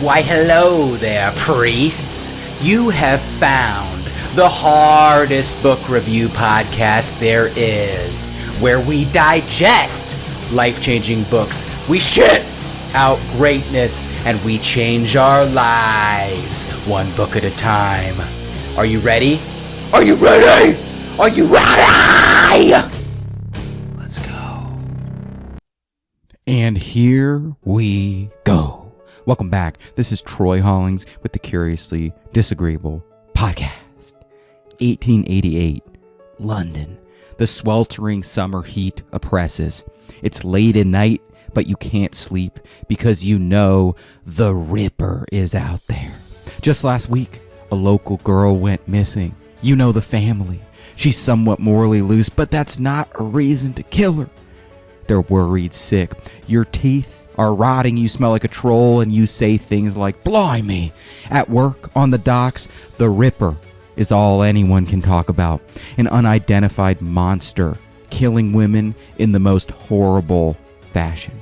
Why, hello there, priests. You have found the hardest book review podcast there is, where we digest life-changing books. We shit out greatness, and we change our lives one book at a time. Are you ready? Are you ready? Are you ready? Let's go. And here we go. Welcome back. This is Troy Hollings with the Curiously Disagreeable Podcast. 1888, London. The sweltering summer heat oppresses. It's late at night, but you can't sleep because you know the Ripper is out there. Just last week, a local girl went missing. You know the family. She's somewhat morally loose, but that's not a reason to kill her. They're worried sick. Your teeth are rotting, you smell like a troll, and you say things like, blimey. At work, on the docks, the Ripper is all anyone can talk about. An unidentified monster killing women in the most horrible fashion.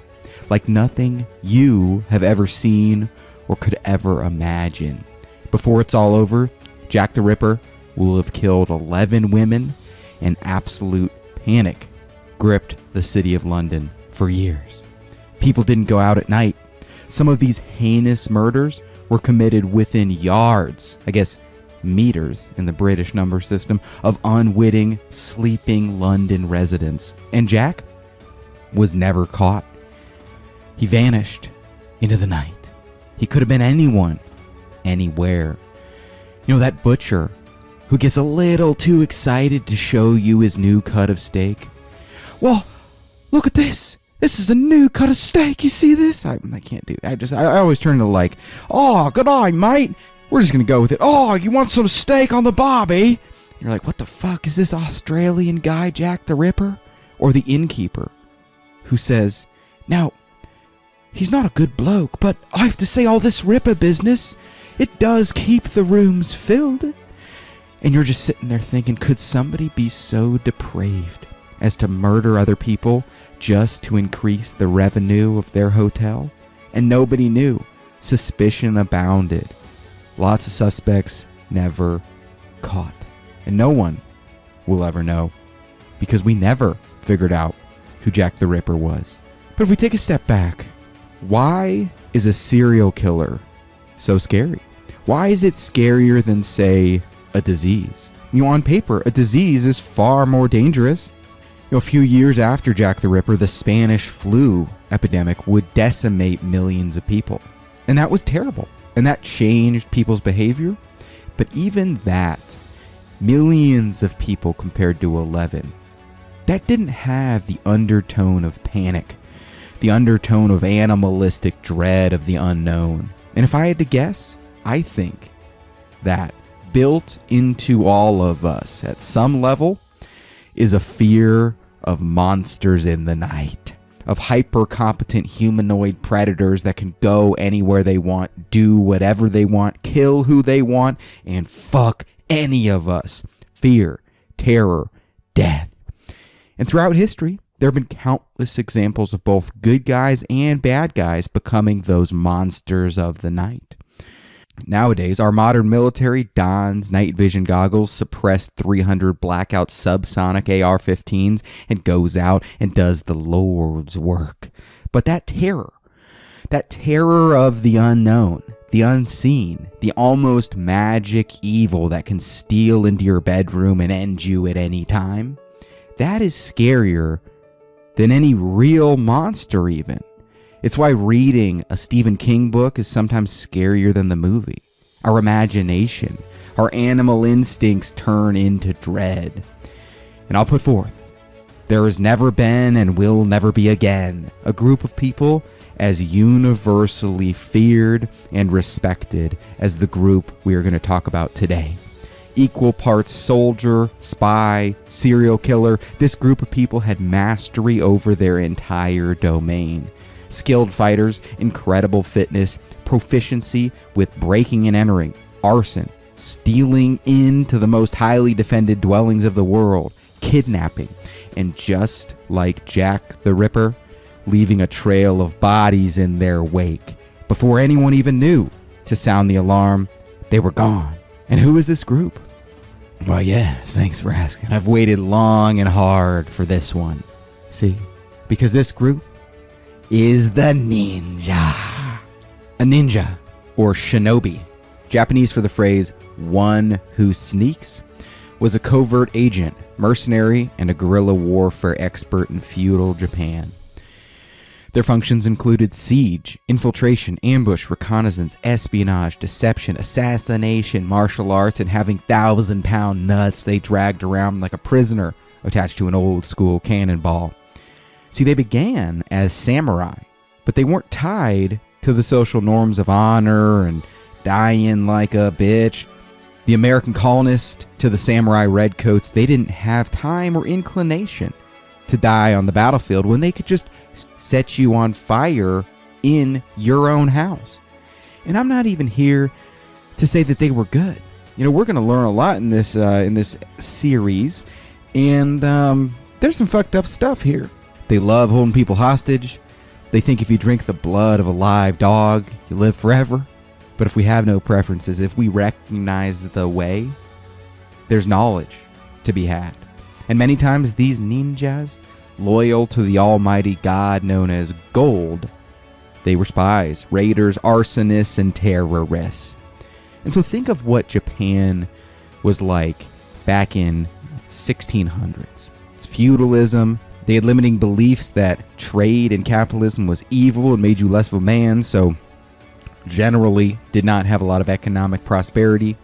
Like nothing you have ever seen or could ever imagine. Before it's all over, Jack the Ripper will have killed 11 women, and absolute panic gripped the city of London for years. People didn't go out at night. Some of these heinous murders were committed within yards, I guess meters in the British number system, of unwitting, sleeping London residents. And Jack was never caught. He vanished into the night. He could have been anyone, anywhere. You know, that butcher who gets a little too excited to show you his new cut of steak? Well, look at this. This is a new cut of steak. You see this? I can't do it. I always turn to like, oh, good eye, mate. We're just going to go with it. Oh, you want some steak on the barbie? You're like, what the fuck is this Australian guy, Jack the Ripper? Or the innkeeper who says, now, he's not a good bloke, but I have to say all this Ripper business, it does keep the rooms filled. And you're just sitting there thinking, could somebody be so depraved as to murder other people just to increase the revenue of their hotel? And nobody knew. Suspicion abounded. Lots of suspects never caught. And no one will ever know, because we never figured out who Jack the Ripper was. But if we take a step back, why is a serial killer so scary? Why is it scarier than, say, a disease? You know, on paper, a disease is far more dangerous. You know, a few years after Jack the Ripper, the Spanish flu epidemic would decimate millions of people. And that was terrible. And that changed people's behavior. But even that, millions of people compared to 11, that didn't have the undertone of panic, the undertone of animalistic dread of the unknown. And if I had to guess, I think that built into all of us at some level is a fear of monsters in the night, of hyper-competent humanoid predators that can go anywhere they want, do whatever they want, kill who they want, and fuck any of us. Fear, terror, death. And throughout history, there have been countless examples of both good guys and bad guys becoming those monsters of the night. Nowadays, our modern military dons night vision goggles, suppressed 300 blackout subsonic AR-15s, and goes out and does the Lord's work. But that terror of the unknown, the unseen, the almost magic evil that can steal into your bedroom and end you at any time, that is scarier than any real monster even. It's why reading a Stephen King book is sometimes scarier than the movie. Our imagination, our animal instincts turn into dread. And I'll put forth, there has never been and will never be again a group of people as universally feared and respected as the group we are going to talk about today. Equal parts soldier, spy, serial killer, this group of people had mastery over their entire domain. Skilled fighters, incredible fitness, proficiency with breaking and entering, arson, stealing into the most highly defended dwellings of the world, kidnapping, and just like Jack the Ripper, leaving a trail of bodies in their wake, Before anyone even knew to sound the alarm, they were gone. And who is this group? Well, yes, thanks for asking. I've waited long and hard for this one. See, because this group is the ninja. A ninja, or shinobi, Japanese for the phrase one who sneaks, was a covert agent, mercenary, and a guerrilla warfare expert in feudal Japan. Their functions included siege, infiltration, ambush, reconnaissance, espionage, deception, assassination, martial arts, and having 1,000-pound nuts they dragged around like a prisoner attached to an old-school cannonball. See, they began as samurai, but they weren't tied to the social norms of honor and dying like a bitch. The American colonists to the samurai redcoats, they didn't have time or inclination to die on the battlefield when they could just set you on fire in your own house. And I'm not even here to say that they were good. You know, we're going to learn a lot in this series, and there's some fucked up stuff here. They love holding people hostage. They think if you drink the blood of a live dog, you live forever. But if we have no preferences, if we recognize the way, there's knowledge to be had. And many times these ninjas, loyal to the almighty god known as gold, they were spies, raiders, arsonists, and terrorists. And so think of what Japan was like back in 1600s. It's feudalism. They had limiting beliefs that trade and capitalism was evil and made you less of a man, so generally did not have a lot of economic prosperity.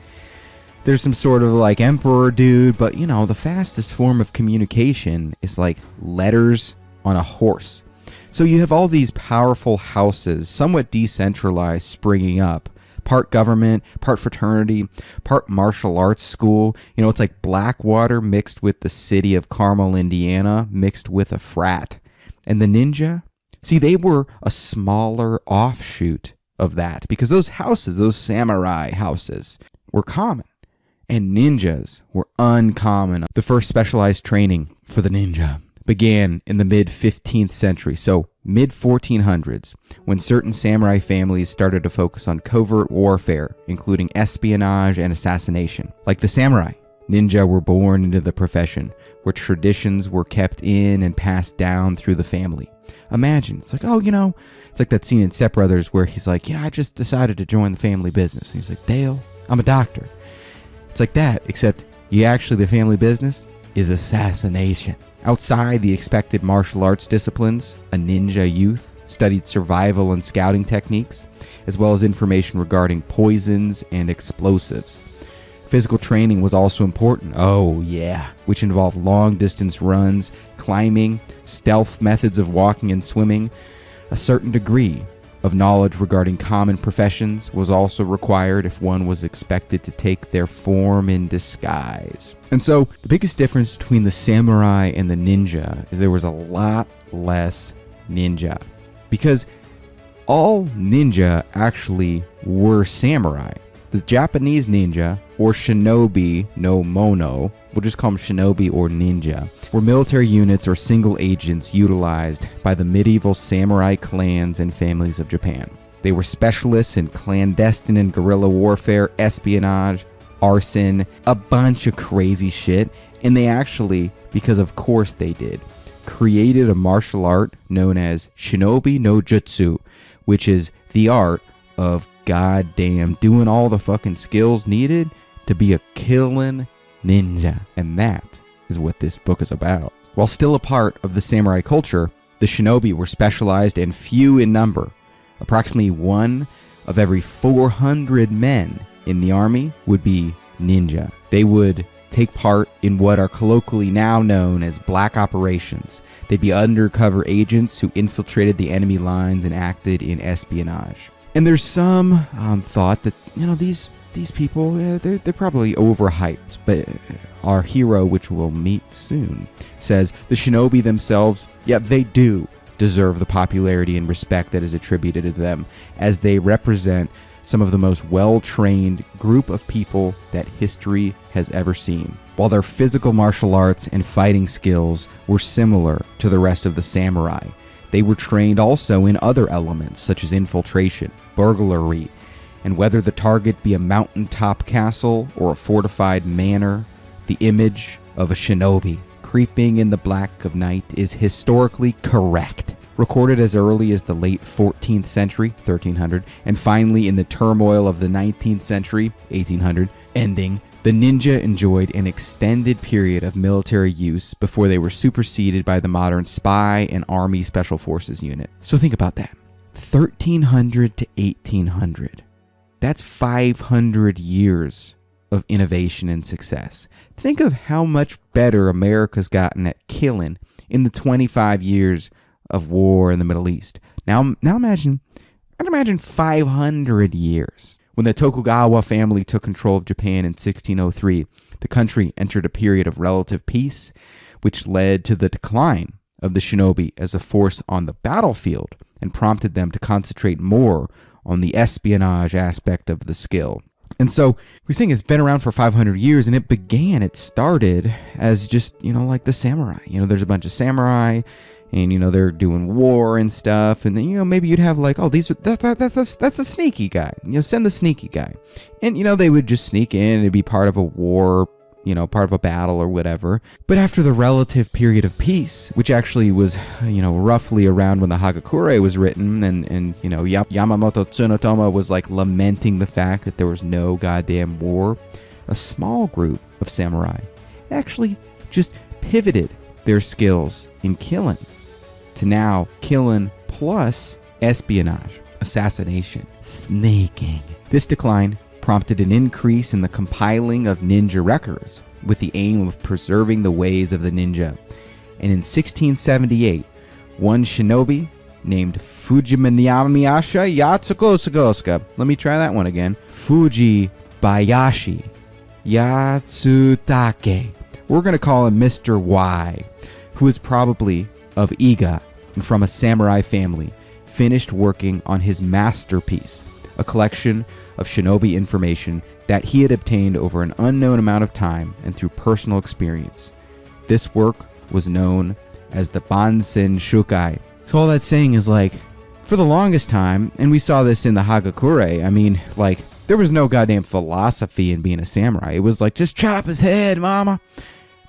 There's some sort of like emperor dude, but you know, the fastest form of communication is like letters on a horse. So you have all these powerful houses, somewhat decentralized, springing up. Part government, part fraternity, part martial arts school. You know, it's like Blackwater mixed with the city of Carmel, Indiana, mixed with a frat. And the ninja, see, they were a smaller offshoot of that because those houses, those samurai houses, were common. And ninjas were uncommon. The first specialized training for the ninja began in the mid-15th century, so mid-1400s, when certain samurai families started to focus on covert warfare, including espionage and assassination. Like the samurai, ninja were born into the profession, where traditions were kept in and passed down through the family. Imagine, it's like, oh, you know, it's like that scene in Step Brothers where he's like, yeah, I just decided to join the family business. And he's like, Dale, I'm a doctor. It's like that, except the family business is assassination. Outside the expected martial arts disciplines, a ninja youth studied survival and scouting techniques, as well as information regarding poisons and explosives. Physical training was also important, which involved long-distance runs, climbing, stealth methods of walking and swimming. A certain degree of knowledge regarding common professions was also required if one was expected to take their form in disguise. And so, the biggest difference between the samurai and the ninja is there was a lot less ninja. Because all ninja actually were samurai. The Japanese ninja, or shinobi no mono, we'll just call them shinobi or ninja, were military units or single agents utilized by the medieval samurai clans and families of Japan. They were specialists in clandestine and guerrilla warfare, espionage, arson, a bunch of crazy shit, and they actually, because of course they did, created a martial art known as shinobi no jutsu, which is the art of goddamn doing all the fucking skills needed to be a killing ninja. And that is what this book is about. While still a part of the samurai culture, the shinobi were specialized and few in number. Approximately 1 of every 400 men in the army would be ninja. They would take part in what are colloquially now known as black operations. They'd be undercover agents who infiltrated the enemy lines and acted in espionage. And there's some thought that, you know, these people, they're probably overhyped. But our hero, which we'll meet soon, says the shinobi themselves, they do deserve the popularity and respect that is attributed to them, as they represent some of the most well-trained group of people that history has ever seen. While their physical martial arts and fighting skills were similar to the rest of the samurai, They were trained also in other elements such as infiltration, burglary, and whether the target be a mountaintop castle or a fortified manor, the image of a shinobi creeping in the black of night is historically correct. Recorded as early as the late 14th century, 1300, and finally in the turmoil of the 19th century, 1800, ending, the ninja enjoyed an extended period of military use before they were superseded by the modern spy and army special forces unit. So think about that. 1300 to 1800. That's 500 years of innovation and success. Think of how much better America's gotten at killing in the 25 years of war in the Middle East. Now imagine 500 years. When the Tokugawa family took control of Japan in 1603, the country entered a period of relative peace, which led to the decline of the shinobi as a force on the battlefield and prompted them to concentrate more on the espionage aspect of the skill. And so we're saying it's been around for 500 years, and it started as just, like the samurai. There's a bunch of samurai, and, they're doing war and stuff. And then, maybe you'd have like, oh, that's a sneaky guy. Send the sneaky guy. And, they would just sneak in and be part of a war, part of a battle or whatever. But after the relative period of peace, which actually was, roughly around when the Hagakure was written, and Yamamoto Tsunotomo was like lamenting the fact that there was no goddamn war, a small group of samurai actually just pivoted their skills in killing to now killing plus espionage, assassination, sneaking. This decline prompted an increase in the compiling of ninja records with the aim of preserving the ways of the ninja. And in 1678, one shinobi named Fujimaniyamiyasha Yatsukosugosuka, let me try that one again, Fujibayashi Yatsutake, we're going to call him Mr. Y, who was probably of Iga and from a samurai family, finished working on his masterpiece, a collection of shinobi information that he had obtained over an unknown amount of time and through personal experience. This work was known as the Bansen Shukai. So all that's saying is like, for the longest time, and we saw this in the Hagakure, there was no goddamn philosophy in being a samurai. It was like, just chop his head, mama.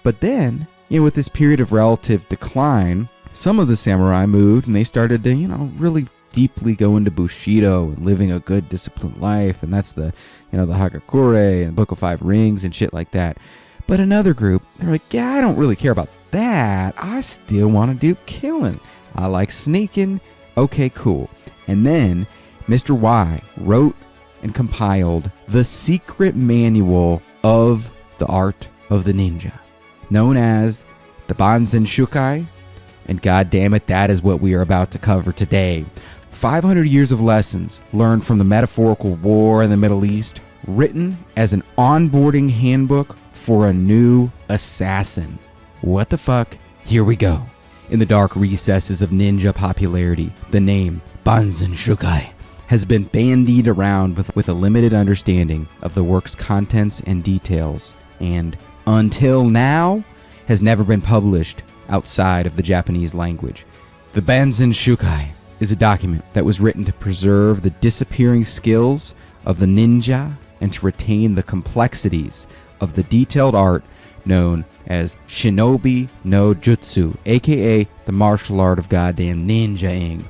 But then, with this period of relative decline, some of the samurai moved and they started to, really deeply go into Bushido and living a good disciplined life. And that's the Hagakure and Book of Five Rings and shit like that. But another group, they're like, yeah, I don't really care about that. I still want to do killing. I like sneaking. Okay, cool. And then Mr. Y wrote and compiled the secret manual of the art of the ninja, known as the Bansen Shukai, and goddammit, that is what we are about to cover today. 500 years of lessons learned from the metaphorical war in the Middle East, written as an onboarding handbook for a new assassin. What the fuck? Here we go. In the dark recesses of ninja popularity, the name Bansen Shukai has been bandied around with a limited understanding of the work's contents and details, and until now has never been published outside of the Japanese language. The Bansen Shukai is a document that was written to preserve the disappearing skills of the ninja and to retain the complexities of the detailed art known as Shinobi no Jutsu, aka the martial art of goddamn ninja-ing.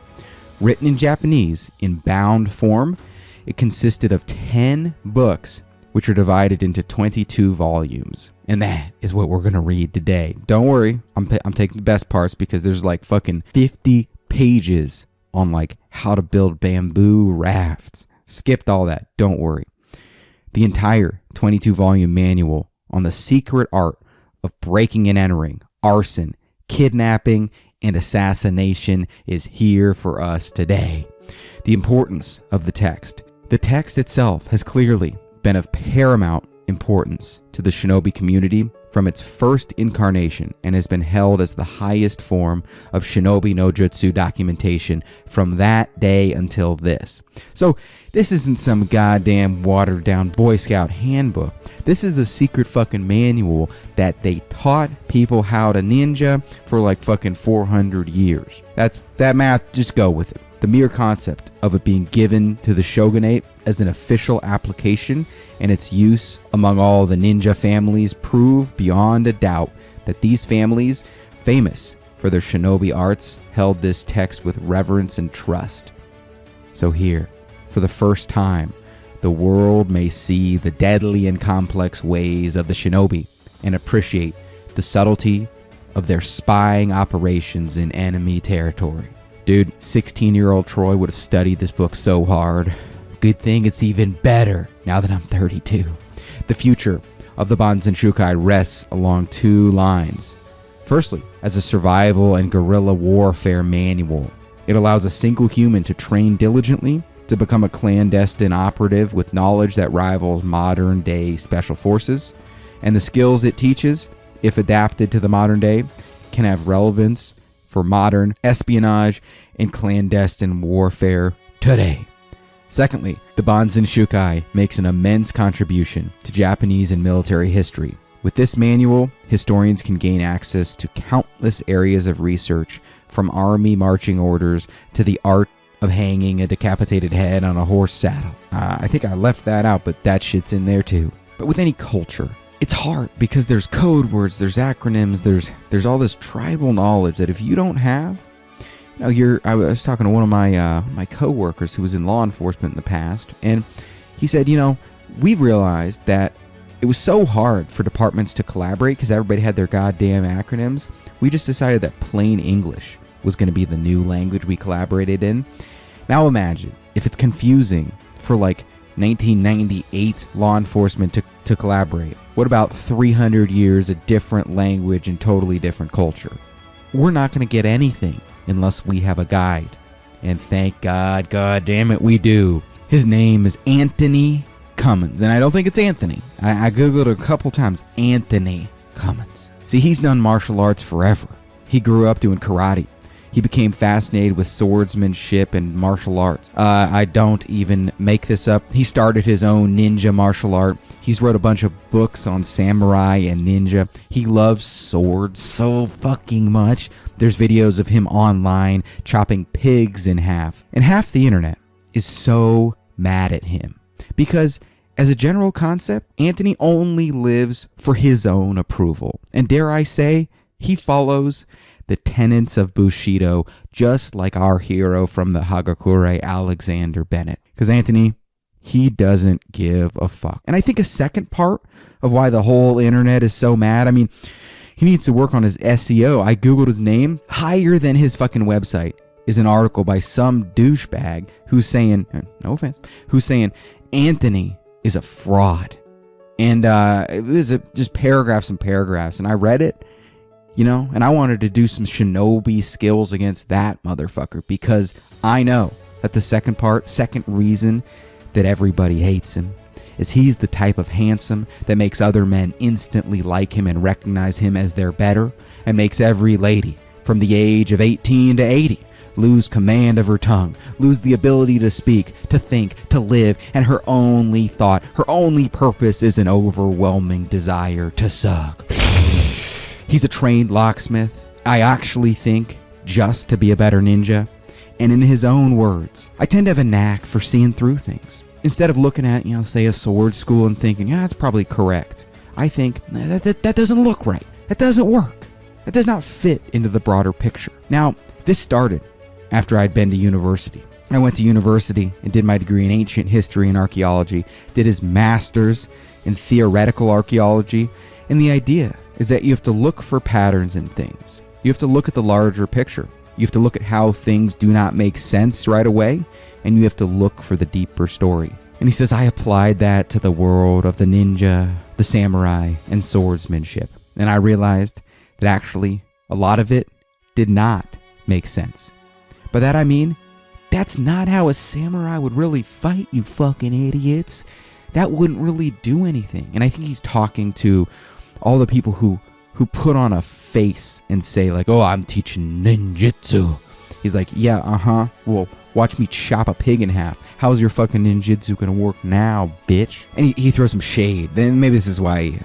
Written in Japanese in bound form, it consisted of 10 books, which are divided into 22 volumes. And that is what we're going to read today. Don't worry, I'm taking the best parts because there's like fucking 50 pages on like how to build bamboo rafts. Skipped all that, don't worry. The entire 22 volume manual on the secret art of breaking and entering, arson, kidnapping, and assassination is here for us today. The importance of the text. The text itself has clearly been of paramount importance to the shinobi community from its first incarnation and has been held as the highest form of shinobi no jutsu documentation from that day until this. So this isn't some goddamn watered down Boy Scout handbook. This is the secret fucking manual that they taught people how to ninja for like fucking 400 years. That math, just go with it. The mere concept of it being given to the shogunate as an official application and its use among all the ninja families prove beyond a doubt that these families, famous for their shinobi arts, held this text with reverence and trust. So here, for the first time, the world may see the deadly and complex ways of the shinobi and appreciate the subtlety of their spying operations in enemy territory. Dude, 16-year-old Troy would have studied this book so hard. Good thing it's even better now that I'm 32. The future of the Bansen Shukai rests along two lines. Firstly, as a survival and guerrilla warfare manual, it allows a single human to train diligently to become a clandestine operative with knowledge that rivals modern-day special forces, and the skills it teaches, if adapted to the modern day, can have relevance for modern espionage and clandestine warfare today. Secondly, the Bansen Shukai makes an immense contribution to Japanese and military history. With this manual, historians can gain access to countless areas of research, from army marching orders to the art of hanging a decapitated head on a horse saddle. I think I left that out, but that shit's in there too. But with any culture, it's hard because there's code words, there's acronyms, there's all this tribal knowledge that if you don't have, I was talking to one of my coworkers who was in law enforcement in the past, and he said, we realized that it was so hard for departments to collaborate because everybody had their goddamn acronyms. We just decided that plain English was going to be the new language we collaborated in. Now imagine if it's confusing for like 1998 law enforcement to collaborate. What about 300 years of different language and totally different culture? We're not going to get anything unless we have a guide. And thank God, God damn it, we do. His name is Anthony Cummins. And I don't think it's Anthony. I Googled it a couple times. Anthony Cummins. See, he's done martial arts forever. He grew up doing karate. He became fascinated with swordsmanship and martial arts. I don't even make this up. He started his own ninja martial art. He's wrote a bunch of books on samurai and ninja. He loves swords so fucking much. There's videos of him online chopping pigs in half. And half the internet is so mad at him because, as a general concept, Anthony only lives for his own approval. And dare I say, he follows the tenets of Bushido, just like our hero from the Hagakure, Alexander Bennett. Because Anthony, he doesn't give a fuck. And I think a second part of why the whole internet is so mad, he needs to work on his SEO. I Googled his name. Higher than his fucking website is an article by some douchebag who's saying, no offense, who's saying Anthony is a fraud. And it was just paragraphs and paragraphs. And I read it. And I wanted to do some shinobi skills against that motherfucker because I know that the second reason that everybody hates him is he's the type of handsome that makes other men instantly like him and recognize him as their better, and makes every lady from the age of 18 to 80 lose command of her tongue, lose the ability to speak, to think, to live, and her only thought, her only purpose is an overwhelming desire to suck. He's a trained locksmith, I actually think, just to be a better ninja. And in his own words, I tend to have a knack for seeing through things. Instead of looking at, say a sword school and thinking, yeah, that's probably correct, I think, that doesn't look right. That doesn't work. That does not fit into the broader picture. Now, this started after I'd been to university. I went to university and did my degree in ancient history and archaeology, did his master's in theoretical archaeology, and the idea is that you have to look for patterns in things. You have to look at the larger picture. You have to look at how things do not make sense right away, and you have to look for the deeper story. And he says, I applied that to the world of the ninja, the samurai, and swordsmanship. And I realized that actually a lot of it did not make sense. By that I mean, that's not how a samurai would really fight, you fucking idiots. That wouldn't really do anything. And I think he's talking to all the people who put on a face and say like, oh, I'm teaching ninjutsu. He's like, yeah, well, watch me chop a pig in half. How's your fucking ninjutsu gonna work now, bitch? And he throws some shade. Then maybe this is why,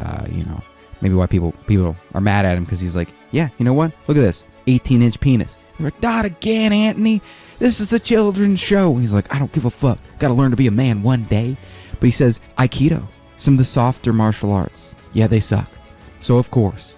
maybe why people are mad at him, because he's like, yeah, you know what? Look at this, 18-inch penis. They're like, not again, Anthony. This is a children's show. He's like, I don't give a fuck. Gotta learn to be a man one day. But he says, Aikido, some of the softer martial arts, yeah, they suck. So of course,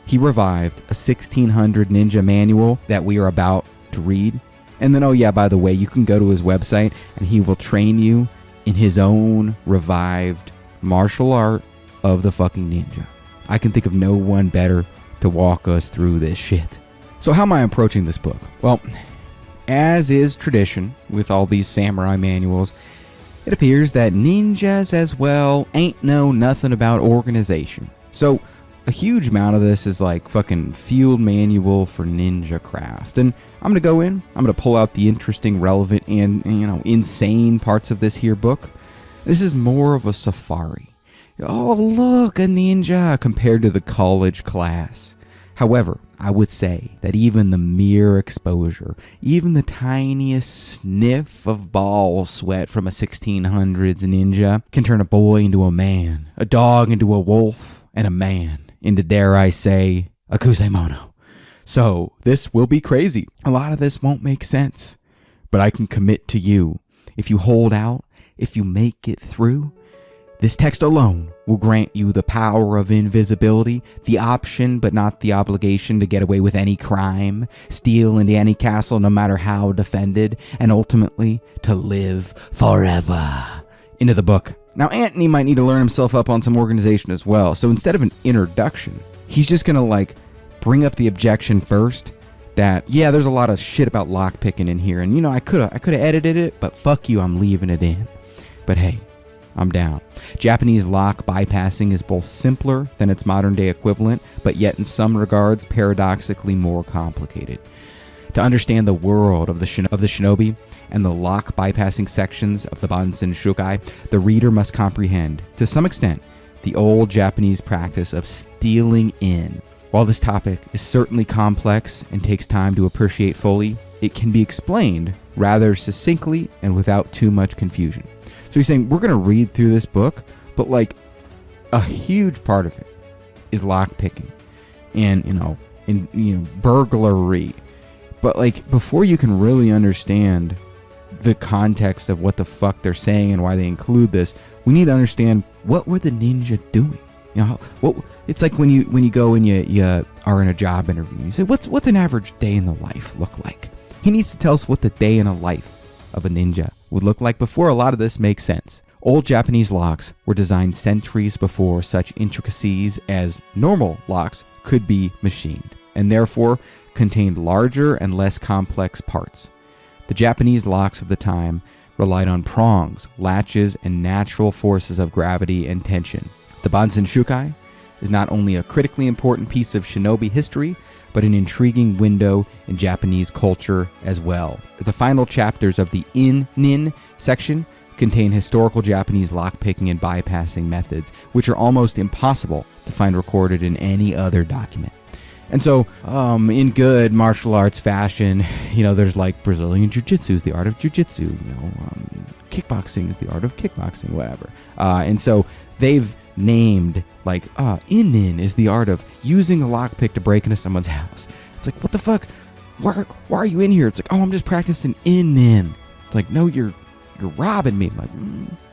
he revived a 1600 ninja manual that we are about to read. And then, oh yeah, by the way, you can go to his website and he will train you in his own revived martial art of the fucking ninja. I can think of no one better to walk us through this shit. So how am I approaching this book? Well, as is tradition with all these samurai manuals, it appears that ninjas as well ain't know nothing about organization. So a huge amount of this is like fucking field manual for ninja craft. And I'm going to go in, I'm going to pull out the interesting, relevant, and, insane parts of this here book. This is more of a safari. Oh, look, a ninja compared to the college class. However, I would say that even the mere exposure, even the tiniest sniff of ball sweat from a 1600s ninja can turn a boy into a man, a dog into a wolf, and a man into, dare I say, a kusemono. So this will be crazy. A lot of this won't make sense. But I can commit to you, if you hold out, if you make it through, this text alone will grant you the power of invisibility, the option but not the obligation to get away with any crime, steal into any castle no matter how defended, and ultimately to live forever. Into the book. Now Anthony might need to learn himself up on some organization as well, so instead of an introduction, he's just gonna bring up the objection first that, yeah, there's a lot of shit about lockpicking in here, and I could have edited it, but fuck you, I'm leaving it in. But hey, I'm down. Japanese lock bypassing is both simpler than its modern day equivalent, but yet in some regards paradoxically more complicated. To understand the world of the shinobi and the lock bypassing sections of the Bansen Shukai, the reader must comprehend, to some extent, the old Japanese practice of stealing in. While this topic is certainly complex and takes time to appreciate fully, it can be explained rather succinctly and without too much confusion. So he's saying, we're going to read through this book, but a huge part of it is lockpicking and, burglary. But before you can really understand the context of what the fuck they're saying and why they include this, we need to understand, what were the ninja doing? It's like when you go and you are in a job interview, you say, what's an average day in the life look like? He needs to tell us what the day in a life of a ninja would look like before a lot of this makes sense. Old Japanese locks were designed centuries before such intricacies as normal locks could be machined, and therefore contained larger and less complex parts. The Japanese locks of the time relied on prongs, latches, and natural forces of gravity and tension. The Bansen Shukai is not only a critically important piece of shinobi history, but an intriguing window in Japanese culture as well. The final chapters of the In-Nin section contain historical Japanese lockpicking and bypassing methods, which are almost impossible to find recorded in any other document. And so, in good martial arts fashion, there's Brazilian Jiu-Jitsu is the art of Jiu-Jitsu, kickboxing is the art of kickboxing, whatever. And so they've named in is the art of using a lockpick to break into someone's house. It's like, what the fuck? Why are you in here? It's like, oh, I'm just practicing in. It's like, no, you're robbing me. I'm like,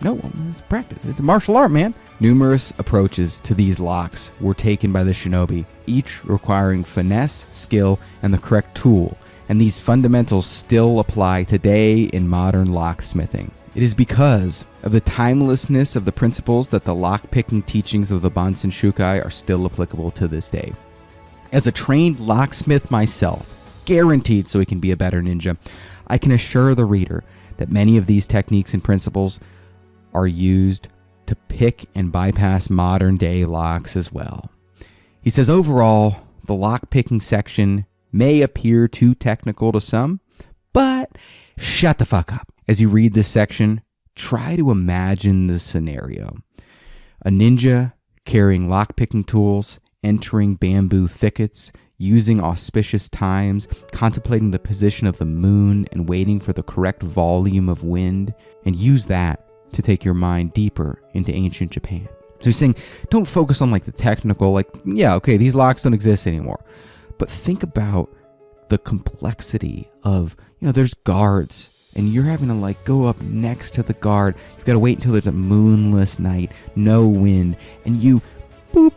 no, it's practice. It's a martial art, man. Numerous approaches to these locks were taken by the shinobi, each requiring finesse, skill, and the correct tool. And these fundamentals still apply today in modern locksmithing. It is because of the timelessness of the principles that the lockpicking teachings of the Bansen Shukai are still applicable to this day. As a trained locksmith myself, guaranteed so he can be a better ninja, I can assure the reader that many of these techniques and principles are used to pick and bypass modern day locks as well. He says overall, the lockpicking section may appear too technical to some, but shut the fuck up. As you read this section, try to imagine the scenario. A ninja carrying lockpicking tools, entering bamboo thickets, using auspicious times, contemplating the position of the moon and waiting for the correct volume of wind, and use that to take your mind deeper into ancient Japan. So he's saying, don't focus on like the technical, like, yeah, okay, these locks don't exist anymore. But think about the complexity of, there's guards and you're having to like go up next to the guard. You've got to wait until there's a moonless night, no wind, and you, boop,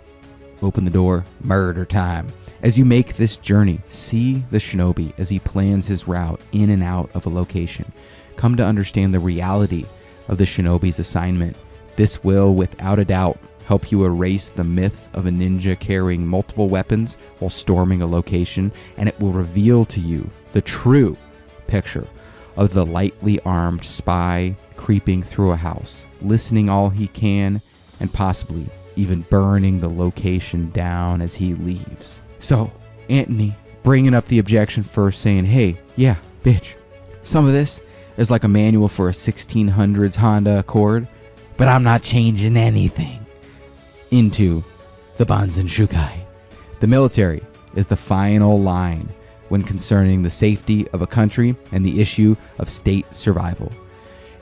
open the door, murder time. As you make this journey, see the shinobi as he plans his route in and out of a location. Come to understand the reality of the shinobi's assignment. This will, without a doubt, help you erase the myth of a ninja carrying multiple weapons while storming a location, and it will reveal to you the true picture of the lightly armed spy creeping through a house, listening all he can, and possibly even burning the location down as he leaves. So, Anthony bringing up the objection first, saying, hey, yeah, bitch, some of this is like a manual for a 1600s Honda Accord, but I'm not changing anything. Into the Bansen Shukai. The military is the final line when concerning the safety of a country and the issue of state survival.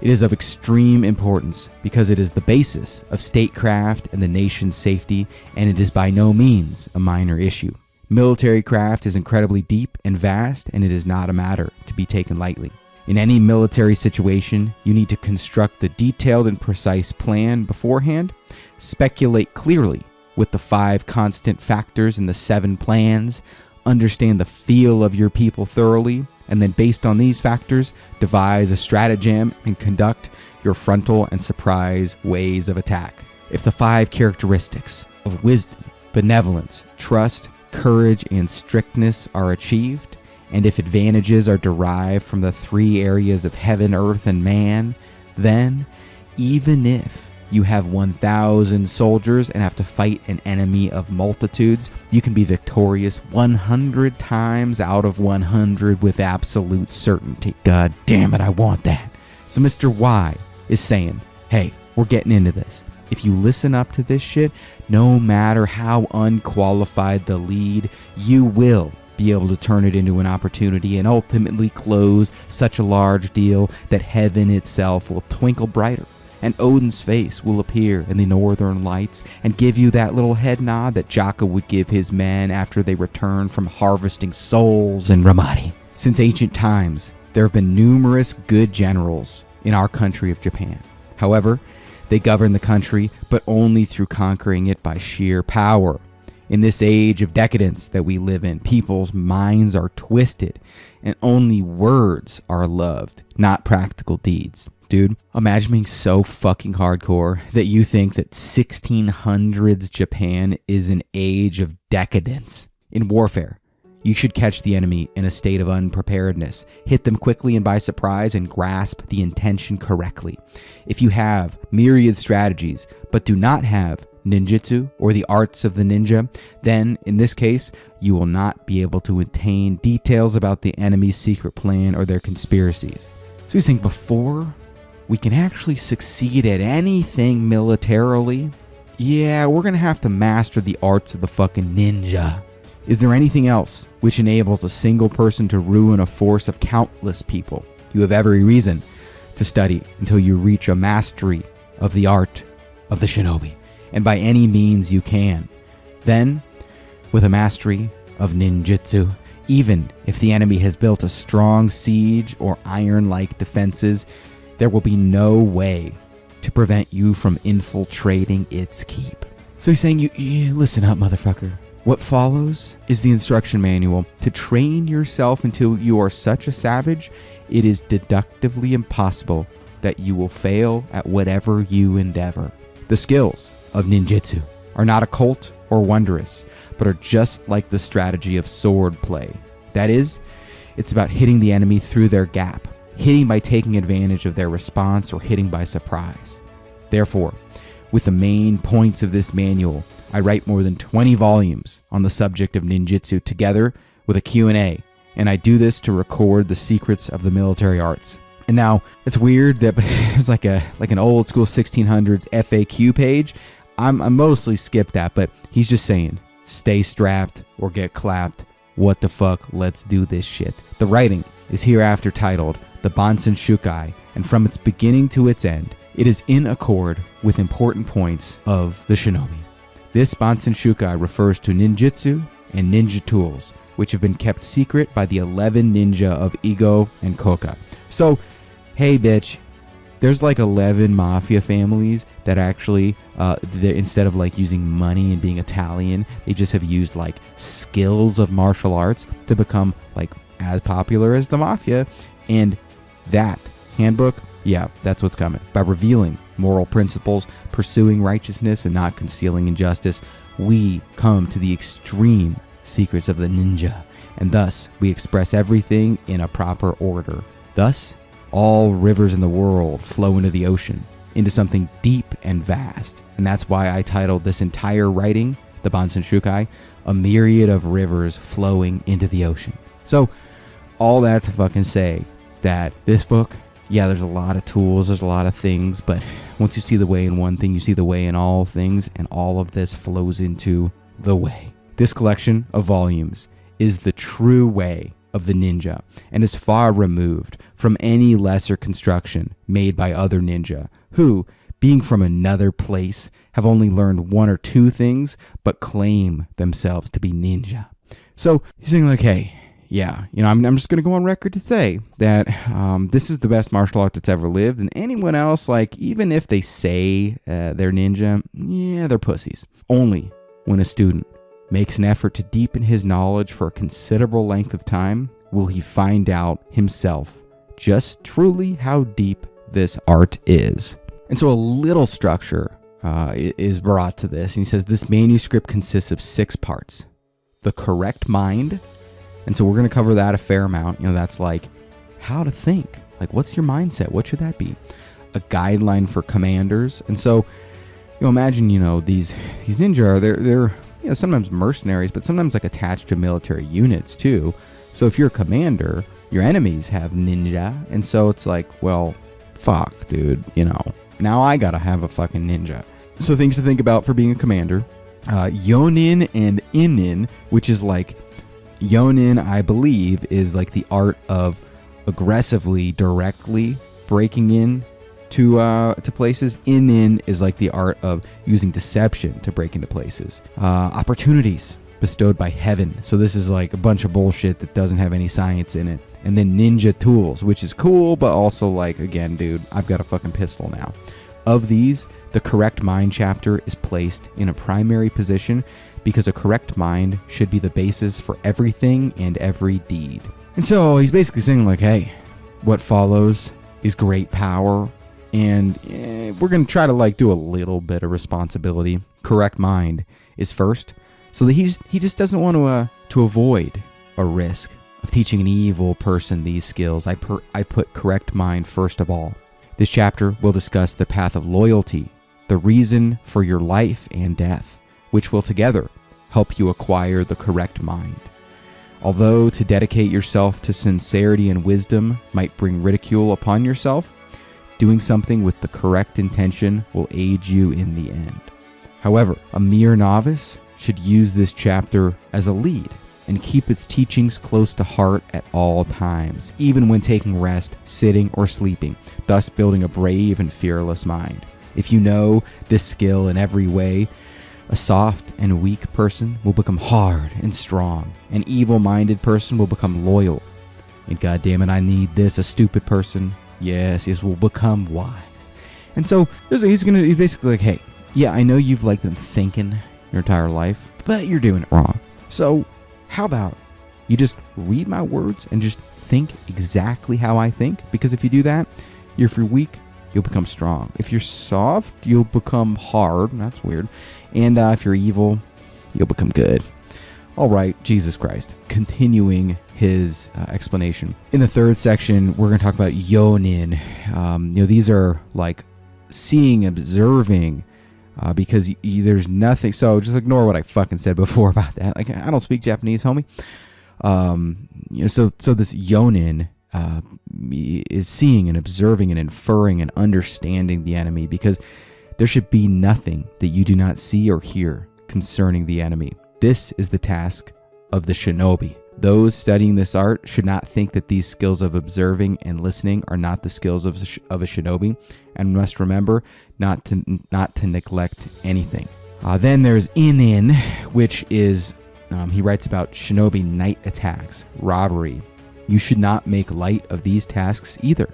It is of extreme importance because it is the basis of statecraft and the nation's safety, and it is by no means a minor issue. Military craft is incredibly deep and vast, and it is not a matter to be taken lightly. In any military situation, you need to construct the detailed and precise plan beforehand, speculate clearly with the 5 constant factors and the 7 plans, understand the feel of your people thoroughly, and then based on these factors, devise a stratagem and conduct your frontal and surprise ways of attack. If the 5 characteristics of wisdom, benevolence, trust, courage, and strictness are achieved, and if advantages are derived from the 3 areas of heaven, earth, and man, then, even if you have 1,000 soldiers and have to fight an enemy of multitudes, you can be victorious 100 times out of 100 with absolute certainty. God damn it, I want that. So Mr. Y is saying, hey, we're getting into this. If you listen up to this shit, no matter how unqualified the lead, you will be able to turn it into an opportunity and ultimately close such a large deal that heaven itself will twinkle brighter and Odin's face will appear in the northern lights and give you that little head nod that Jaka would give his men after they returned from harvesting souls in Ramadi. Since ancient times, there have been numerous good generals in our country of Japan. However, they govern the country, but only through conquering it by sheer power. In this age of decadence that we live in, people's minds are twisted, and only words are loved, not practical deeds. Dude, imagine being so fucking hardcore that you think that 1600s Japan is an age of decadence. In warfare, you should catch the enemy in a state of unpreparedness, hit them quickly and by surprise, and grasp the intention correctly. If you have myriad strategies, but do not have ninjutsu or the arts of the ninja, then in this case, you will not be able to attain details about the enemy's secret plan or their conspiracies. So you think before we can actually succeed at anything militarily, yeah, we're going to have to master the arts of the fucking ninja. Is there anything else which enables a single person to ruin a force of countless people? You have every reason to study until you reach a mastery of the art of the shinobi, and by any means you can. Then, with a mastery of ninjutsu, even if the enemy has built a strong siege or iron-like defenses, there will be no way to prevent you from infiltrating its keep. So he's saying, you listen up, motherfucker. What follows is the instruction manual to train yourself until you are such a savage, it is deductively impossible that you will fail at whatever you endeavor. The skills of ninjutsu are not occult or wondrous, but are just like the strategy of sword play. That is, it's about hitting the enemy through their gap, hitting by taking advantage of their response, or hitting by surprise. Therefore, with the main points of this manual, I write more than 20 volumes on the subject of ninjutsu together with a Q&A, and I do this to record the secrets of the military arts. And now, it's weird that it's like an old school 1600s FAQ page. I'm mostly skipped that, but he's just saying, stay strapped or get clapped. What the fuck? Let's do this shit. The writing is hereafter titled the Bansen Shukai, and from its beginning to its end, it is in accord with important points of the shinobi. This Bansen Shukai refers to ninjutsu and ninja tools, which have been kept secret by the 11 ninja of Igo and Koka. So, hey bitch, there's like 11 mafia families that actually, instead of like using money and being Italian, they just have used like skills of martial arts to become like as popular as the mafia. And that handbook, yeah, that's what's coming. By revealing moral principles, pursuing righteousness, and not concealing injustice, we come to the extreme secrets of the ninja, and thus we express everything in a proper order. Thus, all rivers in the world flow into the ocean, into something deep and vast. And that's why I titled this entire writing, the Bansen Shukai, A Myriad of Rivers Flowing into the Ocean. So, all that to fucking say that this book, yeah, there's a lot of tools, there's a lot of things, but once you see the way in one thing, you see the way in all things, and all of this flows into the way. This collection of volumes is the true way of the ninja, and is far removed from any lesser construction made by other ninja, who, being from another place, have only learned one or two things, but claim themselves to be ninja. So he's saying like, hey, yeah, I'm just going to go on record to say that this is the best martial art that's ever lived, and anyone else, like, even if they say they're ninja, yeah, they're pussies. Only when a student makes an effort to deepen his knowledge for a considerable length of time will he find out himself just truly how deep this art is. And so a little structure is brought to this, and he says this manuscript consists of 6 parts. The correct mind, and so we're going to cover that a fair amount. That's like how to think. Like, what's your mindset? What should that be? A guideline for commanders. And so, imagine, these ninja are, they're sometimes mercenaries, but sometimes like attached to military units too. So if you're a commander, your enemies have ninja, and so it's like, well, fuck, dude, now I gotta have a fucking ninja. So things to think about for being a commander. Yonin and Inin, which is like, Yonin, I believe, is like the art of aggressively, directly breaking in to places. Inin is like the art of using deception to break into places. Opportunities bestowed by heaven. So this is like a bunch of bullshit that doesn't have any science in it. And then ninja tools, which is cool, but also like, again, dude, I've got a fucking pistol now. Of these, the correct mind chapter is placed in a primary position because a correct mind should be the basis for everything and every deed. And so he's basically saying like, hey, what follows is great power, and we're going to try to like do a little bit of responsibility. Correct mind is first, so that he just doesn't want to avoid a risk of teaching an evil person these skills. I put correct mind first of all. This chapter will discuss the path of loyalty, the reason for your life and death, which will together help you acquire the correct mind. Although to dedicate yourself to sincerity and wisdom might bring ridicule upon yourself, doing something with the correct intention will aid you in the end. However, a mere novice should use this chapter as a lead and keep its teachings close to heart at all times, even when taking rest, sitting, or sleeping, thus building a brave and fearless mind. If you know this skill in every way, a soft and weak person will become hard and strong. An evil-minded person will become loyal. And goddammit, I need this, a stupid person, yes, will become wise. And so he's basically like, hey, yeah, I know you've like been thinking your entire life, but you're doing it wrong. So how about you just read my words and just think exactly how I think? Because if you do that, if you're weak, you'll become strong. If you're soft, you'll become hard. That's weird. And if you're evil, you'll become good. All right, Jesus Christ. Continuing his explanation. In the third section, we're going to talk about yonin. These are like seeing, observing, because there's nothing. So just ignore what I fucking said before about that. Like, I don't speak Japanese, homie. So this yonin is seeing and observing and inferring and understanding the enemy, because There should be nothing that you do not see or hear concerning the enemy. This is the task of the shinobi. Those studying this art should not think that these skills of observing and listening are not the skills of a shinobi, and must remember not to neglect anything. Then there's Inin, which is, he writes about shinobi night attacks, robbery. You should not make light of these tasks either,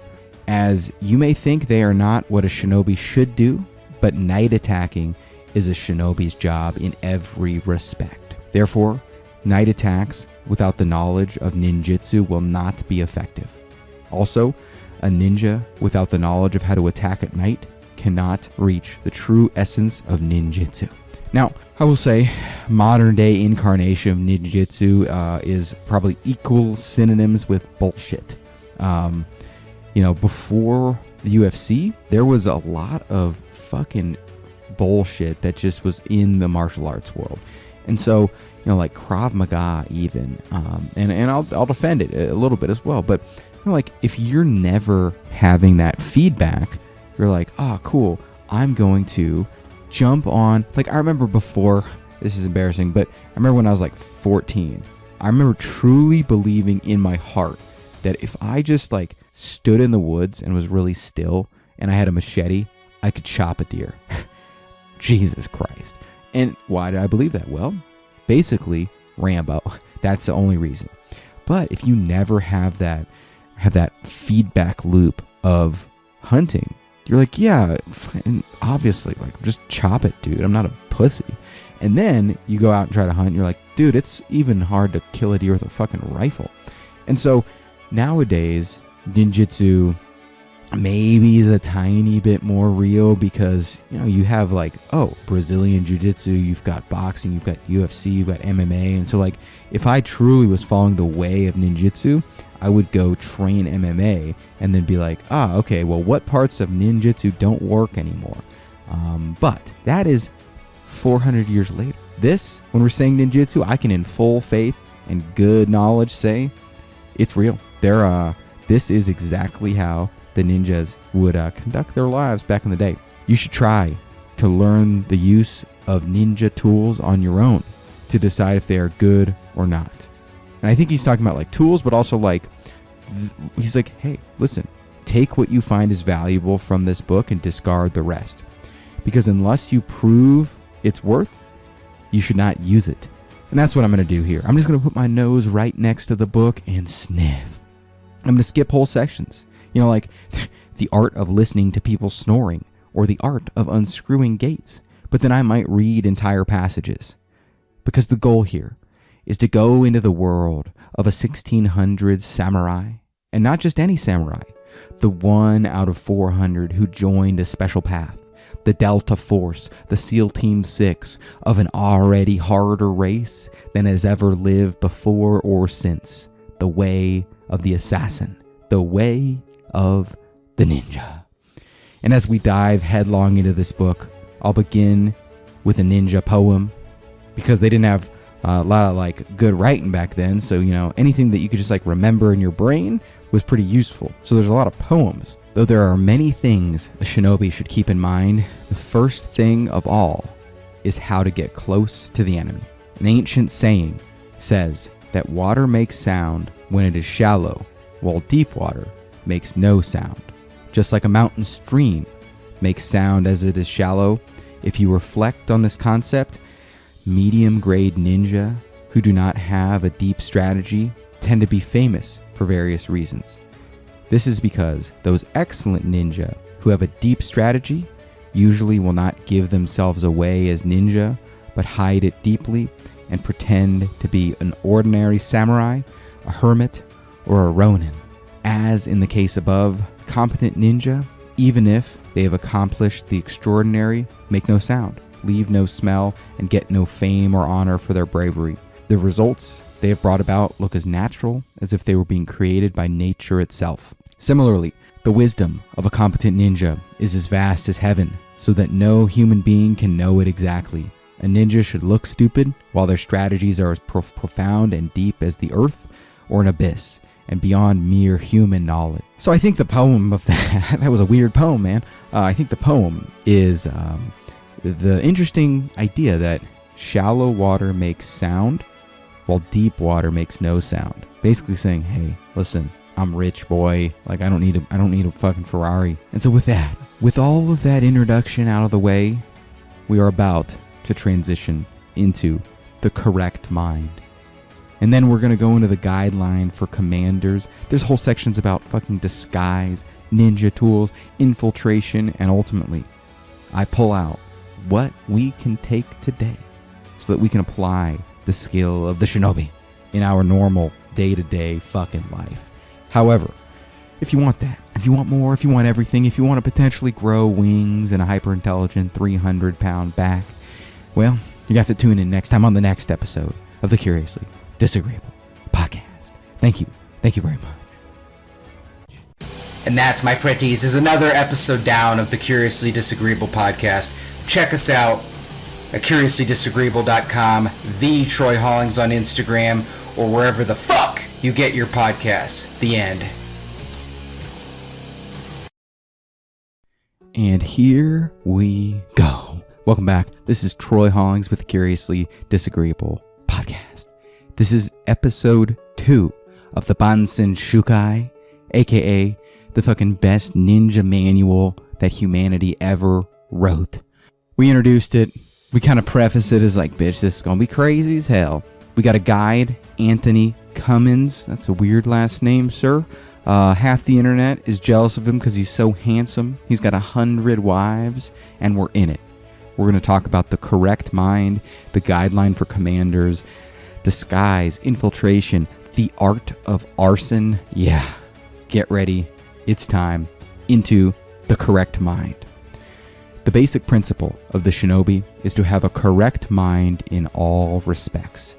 as you may think they are not what a shinobi should do, but night attacking is a shinobi's job in every respect. Therefore, night attacks without the knowledge of ninjutsu will not be effective. Also, a ninja without the knowledge of how to attack at night cannot reach the true essence of ninjutsu. Now, I will say, modern day incarnation of ninjutsu is probably equal synonyms with bullshit. Before the UFC, there was a lot of fucking bullshit that just was in the martial arts world. And so, like Krav Maga even, and I'll defend it a little bit as well, but like if you're never having that feedback, you're like, oh, cool, I'm going to jump on. Like, I remember before, this is embarrassing, but I remember when I was like 14, I remember truly believing in my heart that if I just like stood in the woods and was really still and I had a machete, I could chop a deer. Jesus Christ. And why did I believe that? Well, basically Rambo. That's the only reason. But if you never have that feedback loop of hunting, you're like, yeah, and obviously, like, just chop it, dude. I'm not a pussy. And then you go out and try to hunt, and you're like, dude, it's even hard to kill a deer with a fucking rifle. And so nowadays, ninjutsu maybe is a tiny bit more real because, you have like, Brazilian jiu-jitsu, you've got boxing, you've got UFC, you've got MMA. And so like, if I truly was following the way of ninjutsu, I would go train MMA and then be like, okay, well, what parts of ninjutsu don't work anymore? But that is 400 years later. This, when we're saying ninjutsu, I can in full faith and good knowledge say it's real. This is exactly how the ninjas would conduct their lives back in the day. You should try to learn the use of ninja tools on your own to decide if they are good or not. And I think he's talking about like tools, but also like, he's like, hey, listen, take what you find is valuable from this book and discard the rest. Because unless you prove its worth, you should not use it. And that's what I'm going to do here. I'm just going to put my nose right next to the book and sniff. I'm going to skip whole sections. Like the art of listening to people snoring or the art of unscrewing gates. But then I might read entire passages. Because the goal here is to go into the world of a 1600s samurai, and not just any samurai, the 1 out of 400 who joined a special path, the Delta Force, the SEAL Team 6 of an already harder race than has ever lived before or since, the way of the assassin, the way of the ninja. And as we dive headlong into this book, I'll begin with a ninja poem, because they didn't have a lot of like good writing back then, so anything that you could just like remember in your brain was pretty useful. So there's a lot of poems. Though there are many things a shinobi should keep in mind, the first thing of all is how to get close to the enemy. An ancient saying says that water makes sound when it is shallow, while deep water makes no sound. Just like a mountain stream makes sound as it is shallow, if you reflect on this concept, medium-grade ninja who do not have a deep strategy tend to be famous for various reasons. This is because those excellent ninja who have a deep strategy usually will not give themselves away as ninja, but hide it deeply and pretend to be an ordinary samurai, a hermit, or a ronin. As in the case above, competent ninja, even if they have accomplished the extraordinary, make no sound, leave no smell, and get no fame or honor for their bravery. The results they have brought about look as natural as if they were being created by nature itself. Similarly, the wisdom of a competent ninja is as vast as heaven, so that no human being can know it exactly. A ninja should look stupid, while their strategies are as profound and deep as the earth or an abyss, and beyond mere human knowledge. So I think the poem of that was a weird poem, man. I think the poem is the interesting idea that shallow water makes sound while deep water makes no sound. Basically saying, hey, listen, I'm rich, boy. Like, I don't need a fucking Ferrari. And so with all of that introduction out of the way, we are about to transition into the correct mind. And then we're going to go into the guideline for commanders. There's whole sections about fucking disguise, ninja tools, infiltration, and ultimately, I pull out what we can take today so that we can apply the skill of the shinobi in our normal day-to-day fucking life. However, if you want that, if you want more, if you want everything, if you want to potentially grow wings and a hyper-intelligent 300-pound back, well, you have to tune in next time on the next episode of the Curiously Disagreeable podcast. Thank you. Thank you very much. And that, my pretties, is another episode down of the Curiously Disagreeable podcast. Check us out at CuriouslyDisagreeable.com, the Troy Hollings on Instagram, or wherever the fuck you get your podcasts. The end. And here we go. Welcome back. This is Troy Hollings with the Curiously Disagreeable podcast. This is episode 2 of the Bansen Shukai, aka the fucking best ninja manual that humanity ever wrote. We introduced it. We kind of preface it as like, bitch, this is going to be crazy as hell. We got a guide, Anthony Cummins. That's a weird last name, sir. Half the internet is jealous of him because he's so handsome. He's got 100 wives, and we're in it. We're going to talk about the correct mind, the guideline for commanders, disguise, infiltration, the art of arson. Yeah, get ready. It's time into the correct mind. The basic principle of the shinobi is to have a correct mind in all respects.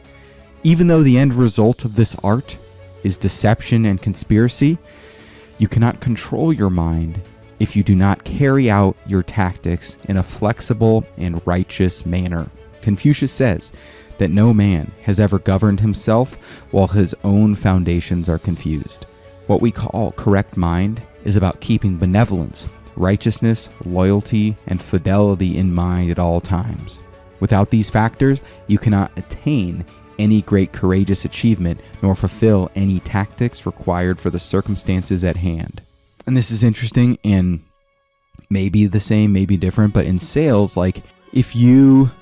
Even though the end result of this art is deception and conspiracy, you cannot control your mind if you do not carry out your tactics in a flexible and righteous manner. Confucius says that no man has ever governed himself while his own foundations are confused. What we call correct mind is about keeping benevolence, righteousness, loyalty, and fidelity in mind at all times. Without these factors, you cannot attain any great courageous achievement nor fulfill any tactics required for the circumstances at hand. And this is interesting and maybe the same, maybe different, but in sales, like if you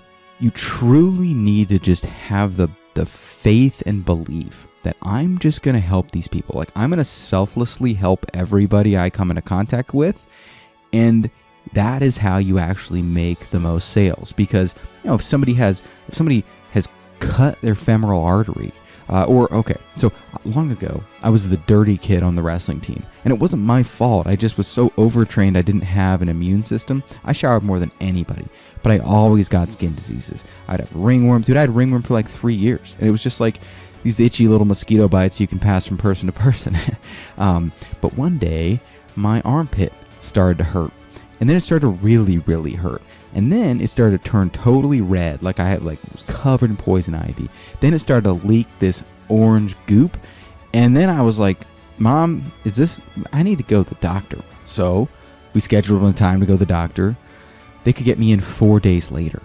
truly need to just have the faith and belief that I'm just going to help these people. Like I'm going to selflessly help everybody I come into contact with. And that is how you actually make the most sales. Because, you know, if somebody has cut their femoral artery, so long ago, I was the dirty kid on the wrestling team. And it wasn't my fault. I just was so overtrained I didn't have an immune system. I showered more than anybody. But I always got skin diseases. I'd have ringworm. Dude, I had ringworm for like 3 years. And it was just like these itchy little mosquito bites you can pass from person to person. But one day, my armpit started to hurt. And then it started to really, really hurt. And then it started to turn totally red. Like it was covered in poison ivy. Then it started to leak this orange goop. And then I was like, Mom, I need to go to the doctor. So we scheduled a time to go to the doctor. They could get me in 4 days later.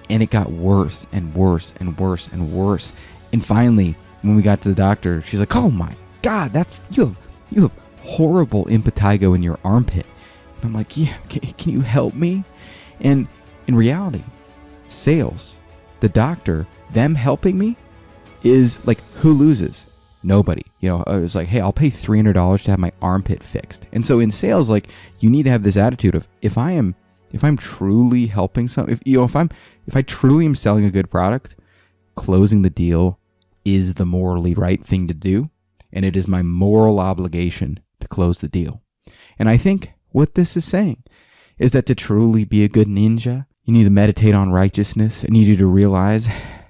And it got worse and worse and worse and worse. And finally, when we got to the doctor, she's like, oh my God, you have horrible impetigo in your armpit. And I'm like, yeah, can you help me? And in reality, sales, the doctor, them helping me is like, who loses? Nobody. You know, I was like, hey, I'll pay $300 to have my armpit fixed. And so in sales, like, you need to have this attitude of if I'm truly helping if I truly am selling a good product, closing the deal is the morally right thing to do. And it is my moral obligation to close the deal. And I think what this is saying is that to truly be a good ninja, you need to meditate on righteousness and you need to realize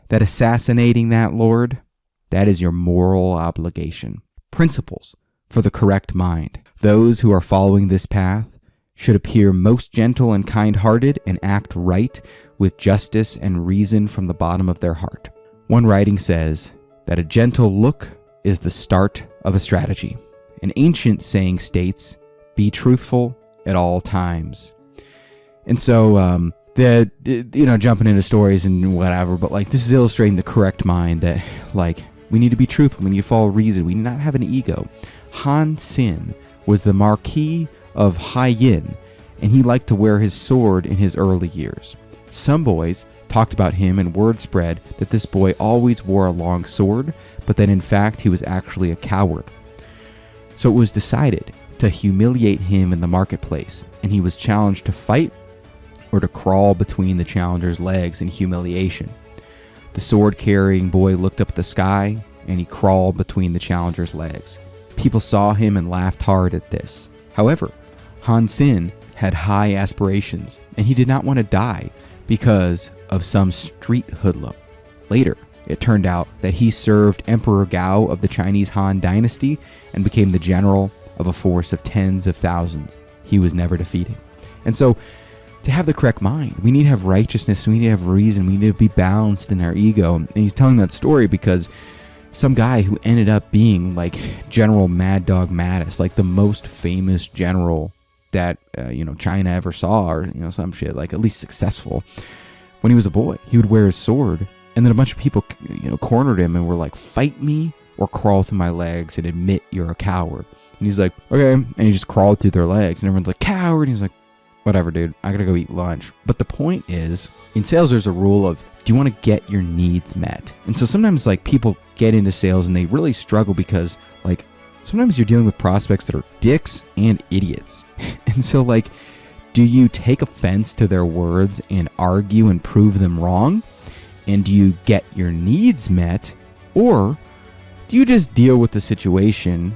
that assassinating that lord, that is your moral obligation. Principles for the correct mind. Those who are following this path should appear most gentle and kind-hearted and act right with justice and reason from the bottom of their heart. One writing says that a gentle look is the start of a strategy. An ancient saying states, be truthful at all times. And so, jumping into stories and whatever, but like this is illustrating the correct mind that like we need to be truthful, we need to follow reason, we need not have an ego. Han Xin was the Marquis of Haiyin, and he liked to wear his sword in his early years. Some boys talked about him and word spread that this boy always wore a long sword, but that in fact he was actually a coward. So it was decided to humiliate him in the marketplace, and he was challenged to fight or to crawl between the challenger's legs in humiliation. The sword-carrying boy looked up at the sky, and he crawled between the challenger's legs. People saw him and laughed hard at this. However, Han Xin had high aspirations, and he did not want to die because of some street hoodlum. Later, it turned out that he served Emperor Gao of the Chinese Han Dynasty and became the general of a force of tens of thousands. He was never defeated. And so, to have the correct mind, we need to have righteousness, we need to have reason, we need to be balanced in our ego. And he's telling that story because some guy who ended up being like General Mad Dog Mattis, like the most famous general that China ever saw, or some shit, like at least successful. When he was a boy, he would wear his sword, and then a bunch of people cornered him and were like, fight me or crawl through my legs and admit you're a coward. And he's like, okay, and he just crawled through their legs, and everyone's like, coward. And he's like, whatever, dude, I gotta go eat lunch. But the point is, in sales there's a rule of, do you want to get your needs met? And so sometimes like people get into sales and they really struggle because like sometimes you're dealing with prospects that are dicks and idiots. And so like, do you take offense to their words and argue and prove them wrong? And do you get your needs met? Or do you just deal with the situation,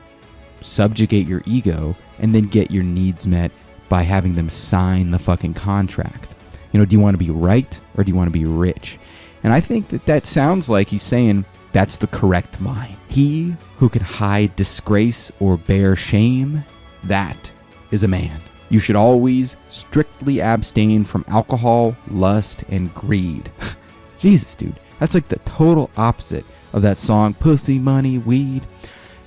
subjugate your ego, and then get your needs met by having them sign the fucking contract? Do you want to be right or do you want to be rich? And I think that sounds like he's saying that's the correct mind. He who can hide disgrace or bear shame, that is a man. You should always strictly abstain from alcohol, lust, and greed. Jesus, dude. That's like the total opposite of that song, Pussy, Money, Weed.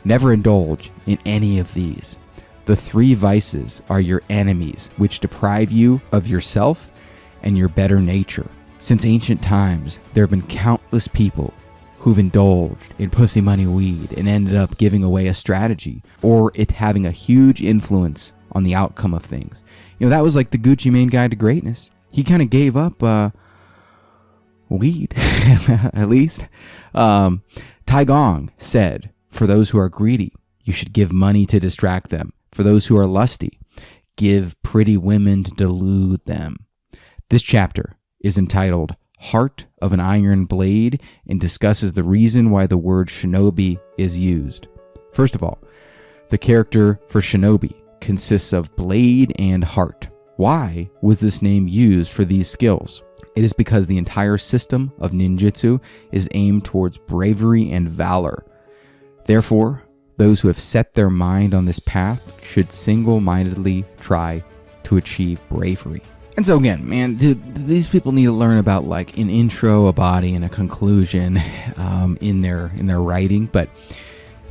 Never indulge in any of these. The three vices are your enemies, which deprive you of yourself and your better nature. Since ancient times, there have been countless people who've indulged in pussy, money, weed and ended up giving away a strategy or it having a huge influence on the outcome of things. That was like the Gucci Mane guide to greatness. He kind of gave up weed, at least. Tai Gong said, for those who are greedy, you should give money to distract them. For those who are lusty, give pretty women to delude them. This chapter is entitled Heart of an Iron Blade and discusses the reason why the word shinobi is used. First of all, the character for shinobi consists of blade and heart. Why was this name used for these skills? It is because the entire system of ninjutsu is aimed towards bravery and valor. Therefore, those who have set their mind on this path should single-mindedly try to achieve bravery. And so again, man, dude, these people need to learn about like an intro, a body, and a conclusion in their writing. But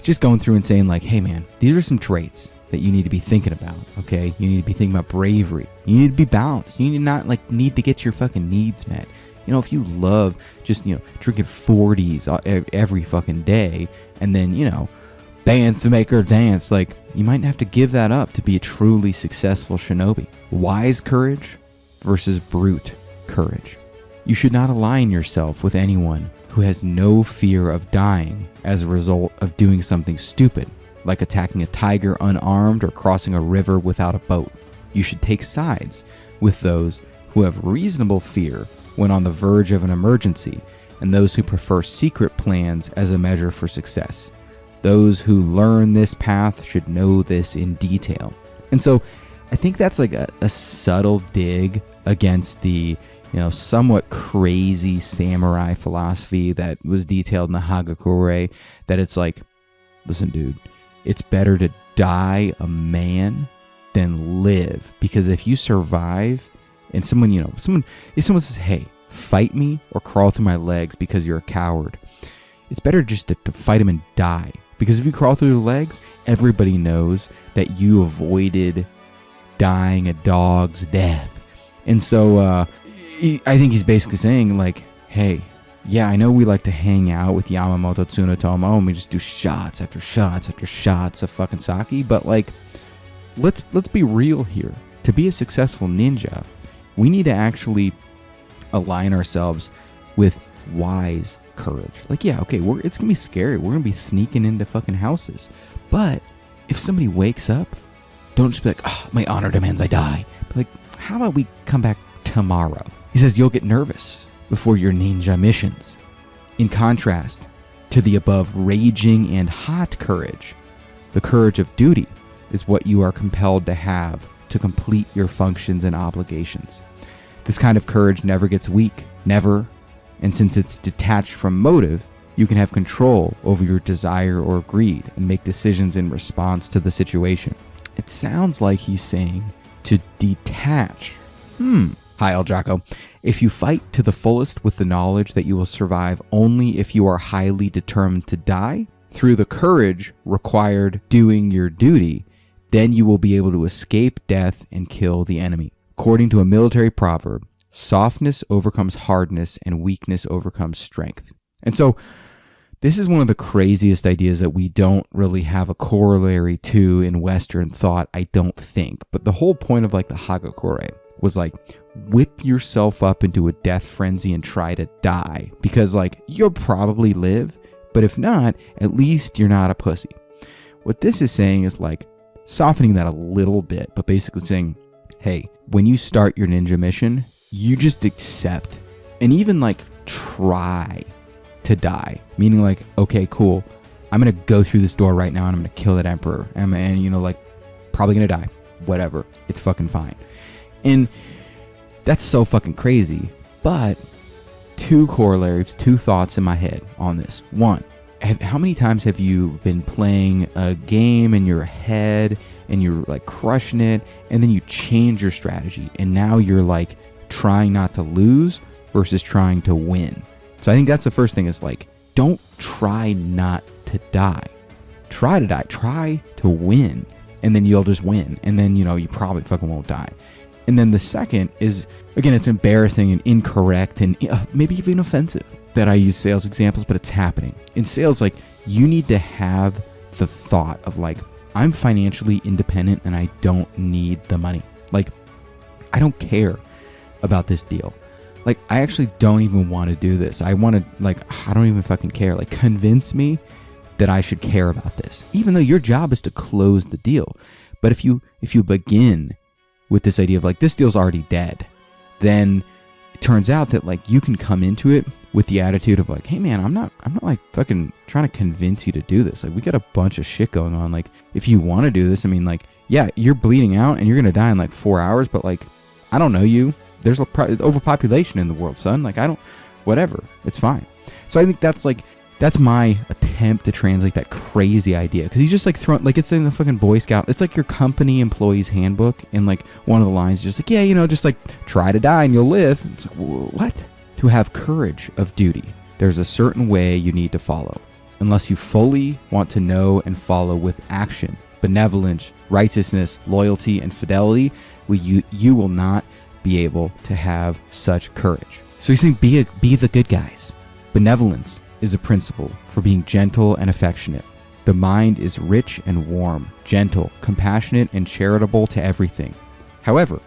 just going through and saying like, hey man, these are some traits that you need to be thinking about. Okay, you need to be thinking about bravery. You need to be balanced. You need to not like need to get your fucking needs met. If you love just drinking 40s every fucking day, and then bands to make her dance, like you might have to give that up to be a truly successful shinobi. Wise courage versus brute courage. You should not align yourself with anyone who has no fear of dying as a result of doing something stupid, like attacking a tiger unarmed or crossing a river without a boat. You should take sides with those who have reasonable fear when on the verge of an emergency, and those who prefer secret plans as a measure for success. Those who learn this path should know this in detail. And so I think that's like a subtle dig against the somewhat crazy samurai philosophy that was detailed in the Hagakure, that it's like, listen dude, it's better to die a man than live, because if you survive and if someone says, hey, fight me or crawl through my legs because you're a coward, it's better just to fight him and die, Because if you crawl through the legs, everybody knows that you avoided dying a dog's death. And so I think he's basically saying, like, hey, yeah, I know we like to hang out with Yamamoto Tsunotomo and we just do shots after shots after shots of fucking sake, but like, let's be real here. To be a successful ninja, we need to actually align ourselves with wise courage. Like, yeah, okay, it's gonna be scary. We're gonna be sneaking into fucking houses, but if somebody wakes up, don't just be like, oh, my honor demands I die. But like, how about we come back tomorrow? He says you'll get nervous before your ninja missions. In contrast to the above raging and hot courage, the courage of duty is what you are compelled to have to complete your functions and obligations. This kind of courage never gets weak, never, and since it's detached from motive, you can have control over your desire or greed and make decisions in response to the situation. It sounds like he's saying to detach. Hi, El Draco. If you fight to the fullest with the knowledge that you will survive only if you are highly determined to die, through the courage required doing your duty, then you will be able to escape death and kill the enemy. According to a military proverb, softness overcomes hardness and weakness overcomes strength. And so this is one of the craziest ideas that we don't really have a corollary to in Western thought, I don't think. But the whole point of like the Hagakure was like, whip yourself up into a death frenzy and try to die. Because like, you'll probably live, but if not, at least you're not a pussy. What this is saying is like, softening that a little bit, but basically saying, hey, when you start your ninja mission, you just accept and even like try to die. Meaning like, okay, cool, I'm going to go through this door right now and I'm going to kill that emperor. And you know, like, probably going to die. Whatever. It's fucking fine. And that's so fucking crazy. But two corollaries, two thoughts in my head on this. One, how many times have you been playing a game in your head and you're like crushing it, and then you change your strategy and now you're like trying not to lose versus trying to win? So I think that's the first thing, is like, don't try not to die. Try to die. Try to win. And then you'll just win. And then, you know, you probably fucking won't die. And then the second is, again, it's embarrassing and incorrect and maybe even offensive that I use sales examples, but it's happening. In sales, like, you need to have the thought of like, I'm financially independent and I don't need the money. Like, I don't care about this deal. Like, I actually don't even want to do this. I want to, like, I don't even fucking care. Like, convince me that I should care about this, even though your job is to close the deal. But if you begin with this idea of like, this deal's already dead, then it turns out that like you can come into it with the attitude of like, hey man, I'm not like fucking trying to convince you to do this. Like, we got a bunch of shit going on. Like, if you want to do this, I mean, like, yeah, you're bleeding out and you're going to die in like 4 hours, but like, I don't know you. There's overpopulation in the world, son. Like, whatever. It's fine. So I think that's my attempt to translate that crazy idea. Because he's just like throwing, like, it's in the fucking Boy Scout. It's like your company employee's handbook. And like one of the lines is just like, yeah, you know, just like try to die and you'll live. It's like, what? To have courage of duty, there's a certain way you need to follow. Unless you fully want to know and follow with action, benevolence, righteousness, loyalty, and fidelity, you will not be able to have such courage. So he's saying be the good guys. Benevolence is a principle for being gentle and affectionate. The mind is rich and warm, gentle, compassionate, and charitable to everything. However,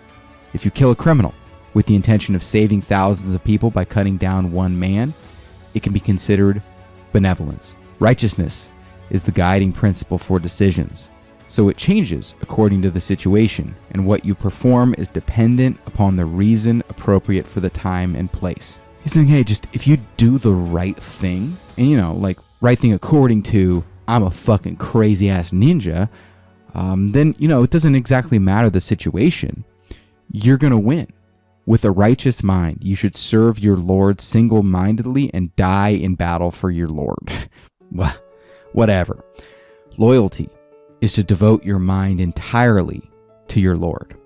if you kill a criminal with the intention of saving thousands of people by cutting down one man, it can be considered benevolence. Righteousness is the guiding principle for decisions, so it changes according to the situation, and what you perform is dependent upon the reason appropriate for the time and place. He's saying, hey, just if you do the right thing, and you know, like, right thing according to, I'm a fucking crazy ass ninja, then, you know, it doesn't exactly matter the situation. You're gonna win. With a righteous mind, you should serve your Lord single-mindedly and die in battle for your Lord. Whatever. Loyalty is to devote your mind entirely to your Lord.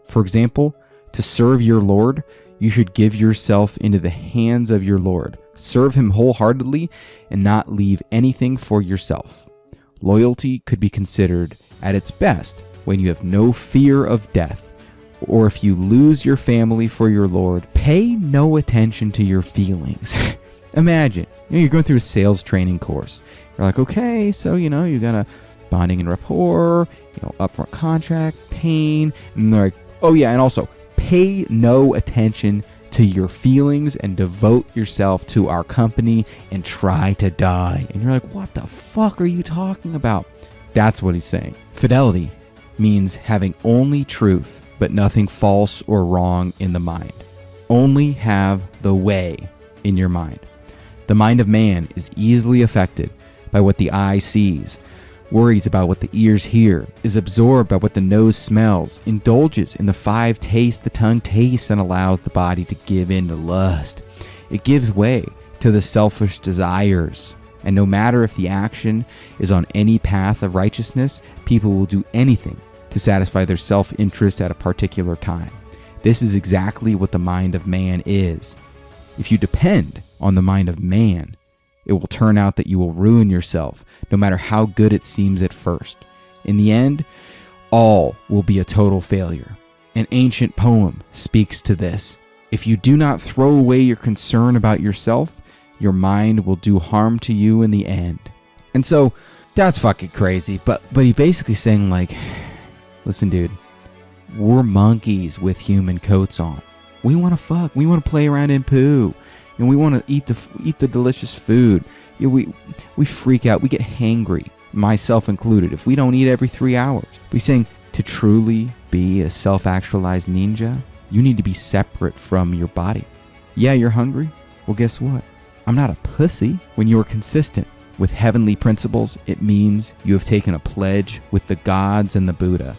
For example, to serve your Lord, you should give yourself into the hands of your Lord. Serve him wholeheartedly and not leave anything for yourself. Loyalty could be considered at its best when you have no fear of death, or if you lose your family for your Lord. Pay no attention to your feelings. Imagine, you're going through a sales training course. You're like, okay, so, you got a bonding and rapport, upfront contract, pain. And they're like, oh yeah, and also pay no attention to your feelings and devote yourself to our company and try to die. And you're like, what the fuck are you talking about? That's what he's saying. Fidelity means having only truth, but nothing false or wrong in the mind. Only have the way in your mind. The mind of man is easily affected by what the eye sees, worries about what the ears hear, is absorbed by what the nose smells, indulges in the 5 tastes the tongue tastes, and allows the body to give in to lust. It gives way to the selfish desires. And no matter if the action is on any path of righteousness, people will do anything to satisfy their self-interest at a particular time. This is exactly what the mind of man is. If you depend on the mind of man, it will turn out that you will ruin yourself, no matter how good it seems at first. In the end, all will be a total failure. An ancient poem speaks to this. If you do not throw away your concern about yourself, your mind will do harm to you in the end. And so, that's fucking crazy. But he basically saying like, listen, dude, we're monkeys with human coats on. We want to fuck. We want to play around in poo. And we want to eat the delicious food. We freak out. We get hangry, myself included, if we don't eat every 3 hours. We're saying to truly be a self-actualized ninja, you need to be separate from your body. Yeah, you're hungry? Well, guess what? I'm not a pussy. When you are consistent with heavenly principles, it means you have taken a pledge with the gods and the Buddha.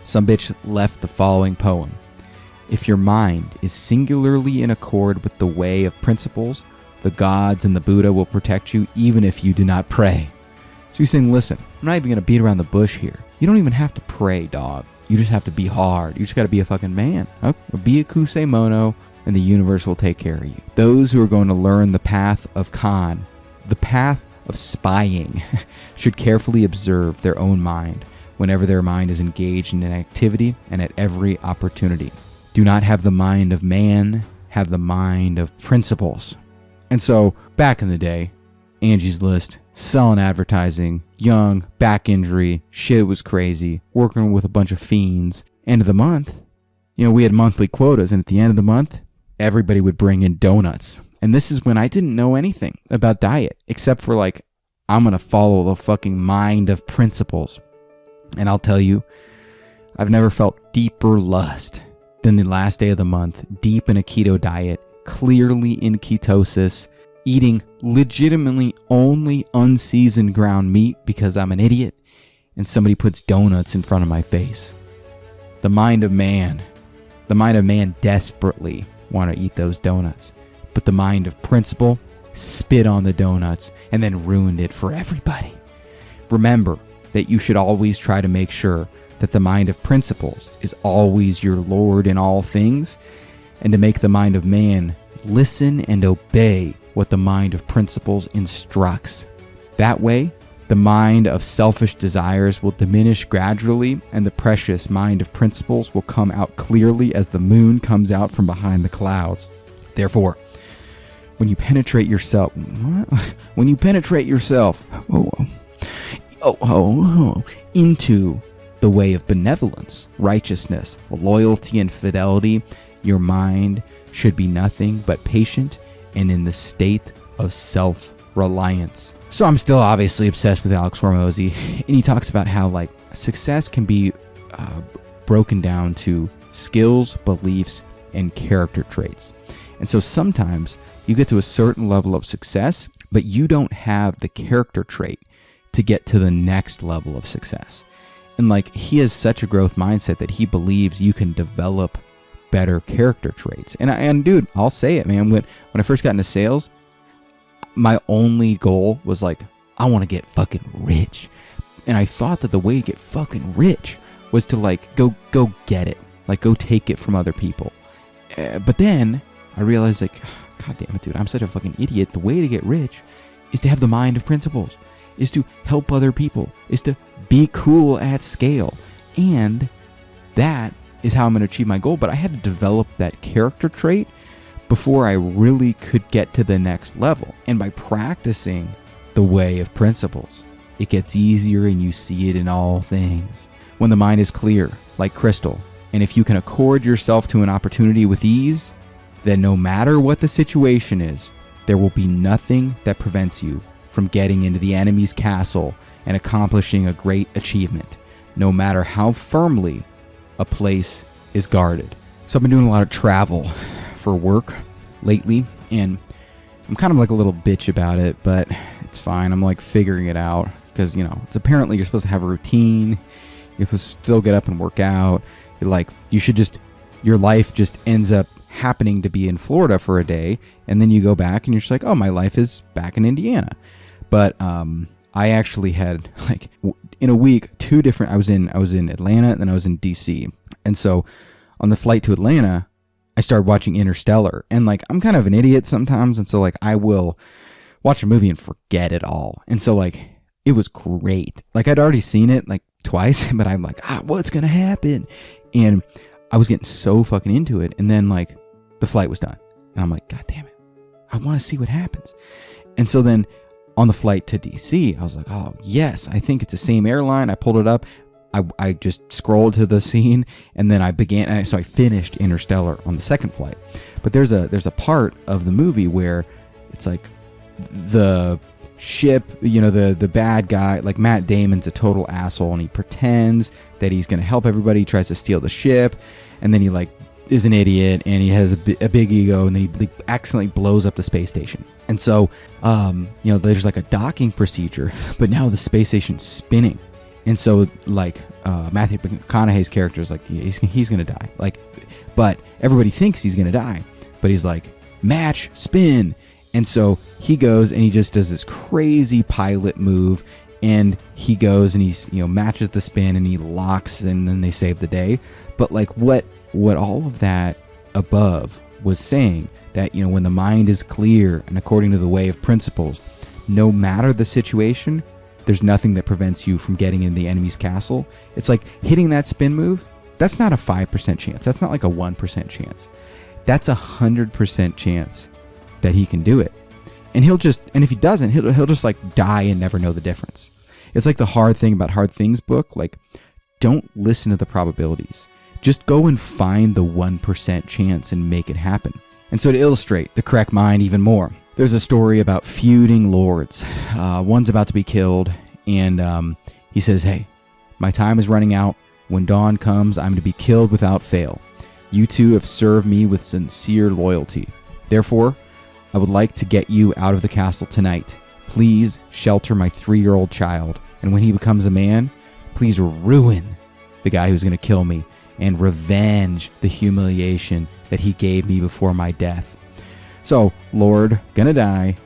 Some bitch left the following poem. If your mind is singularly in accord with the way of principles, the gods and the Buddha will protect you even if you do not pray. So he's saying, listen, I'm not even going to beat around the bush here. You don't even have to pray, dog. You just have to be hard. You just got to be a fucking man. Okay? Be a kusemono, and the universe will take care of you. Those who are going to learn the path of Khan, the path of spying, should carefully observe their own mind whenever their mind is engaged in an activity and at every opportunity. Do not have the mind of man, have the mind of principles. And so, back in the day, Angie's List, selling advertising, young, back injury, shit was crazy, working with a bunch of fiends. End of the month, we had monthly quotas, and at the end of the month, everybody would bring in donuts. And this is when I didn't know anything about diet, except for like, I'm going to follow the fucking mind of principles. And I'll tell you, I've never felt deeper lust than the last day of the month, deep in a keto diet, clearly in ketosis, eating legitimately only unseasoned ground meat because I'm an idiot, and somebody puts donuts in front of my face. The mind of man desperately want to eat those donuts, but the mind of principle spit on the donuts and then ruined it for everybody. Remember that you should always try to make sure that the mind of principles is always your Lord in all things, and to make the mind of man listen and obey what the mind of principles instructs. That way, the mind of selfish desires will diminish gradually, and the precious mind of principles will come out clearly as the moon comes out from behind the clouds. Therefore, when you penetrate yourself into the way of benevolence, righteousness, loyalty, and fidelity, your mind should be nothing but patient and in the state of self-reliance. So I'm still obviously obsessed with Alex Hormozy, and he talks about how like success can be broken down to skills, beliefs, and character traits. And so sometimes you get to a certain level of success, but you don't have the character trait to get to the next level of success. And like, he has such a growth mindset that he believes you can develop better character traits. And dude, I'll say it, man. When I first got into sales, my only goal was like, I want to get fucking rich. And I thought that the way to get fucking rich was to like, go get it. Like, go take it from other people. But then I realized like, God damn it, dude, I'm such a fucking idiot. The way to get rich is to have the mind of principles. is to help other people, is to be cool at scale. And that is how I'm going to achieve my goal. But I had to develop that character trait before I really could get to the next level. And by practicing the way of principles, it gets easier, and you see it in all things. When the mind is clear, like crystal, and if you can accord yourself to an opportunity with ease, then no matter what the situation is, there will be nothing that prevents you from getting into the enemy's castle and accomplishing a great achievement, no matter how firmly a place is guarded. So I've been doing a lot of travel for work lately, and I'm kind of like a little bitch about it, but it's fine. I'm like figuring it out because, it's apparently you're supposed to have a routine. You're supposed to still get up and work out. Your life just ends up happening to be in Florida for a day, and then you go back and you're just like, oh, my life is back in Indiana. But I actually had in a week I was in Atlanta, and then I was in DC. And so on the flight to Atlanta, I started watching Interstellar, and I'm kind of an idiot sometimes, and so I will watch a movie and forget it all. And so it was great. I'd already seen it twice, but I'm what's gonna happen? And I was getting so fucking into it, and then the flight was done, and I'm like, God damn it, I want to see what happens. And so then on the flight to DC, I was like, oh yes, I think it's the same airline. I pulled it up. I just scrolled to the scene, and then I finished Interstellar on the second flight. But there's a part of the movie where it's the ship, the bad guy, Matt Damon's a total asshole, and he pretends that he's going to help everybody. He tries to steal the ship, and then he is an idiot, and he has a big ego, and then he accidentally blows up the space station. And so there's a docking procedure, but now the space station's spinning. And so Matthew McConaughey's character is he's going to die. But everybody thinks he's going to die, but he's match spin. And so he goes and he just does this crazy pilot move, and he goes and he's matches the spin, and he locks, and then they save the day. But what all of that above was saying, that when the mind is clear and according to the way of principles, no matter the situation, there's nothing that prevents you from getting in the enemy's castle. It's hitting that spin move. That's not a 5% chance. That's not a 1% chance. That's 100% chance that he can do it. And if he doesn't, he'll just die and never know the difference. It's the hard thing about Hard Things book. Don't listen to the probabilities. Just go and find the 1% chance and make it happen. And so to illustrate the correct mind even more, there's a story about feuding lords. One's about to be killed, and he says, hey, my time is running out. When dawn comes, I'm to be killed without fail. You two have served me with sincere loyalty. Therefore, I would like to get you out of the castle tonight. Please shelter my 3-year-old child, and when he becomes a man, please ruin the guy who's going to kill me and revenge the humiliation that he gave me before my death. So, Lord, gonna die,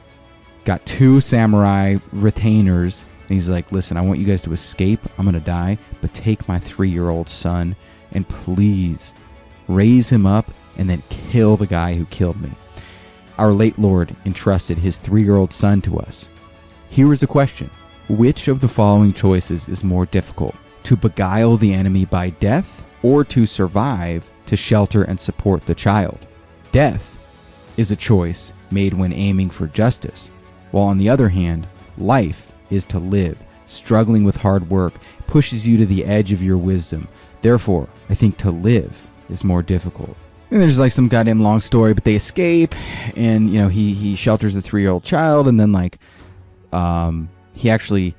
got 2 samurai retainers, and he's like, listen, I want you guys to escape. I'm gonna die, but take my 3-year-old son and please raise him up and then kill the guy who killed me. Our late Lord entrusted his 3-year-old son to us. Here is the question. Which of the following choices is more difficult? To beguile the enemy by death, or to survive to shelter and support the child? Death is a choice made when aiming for justice, while on the other hand, life is to live. Struggling with hard work pushes you to the edge of your wisdom. Therefore, I think to live is more difficult. And there's some goddamn long story, but they escape, and he shelters the 3-year-old child, and then he actually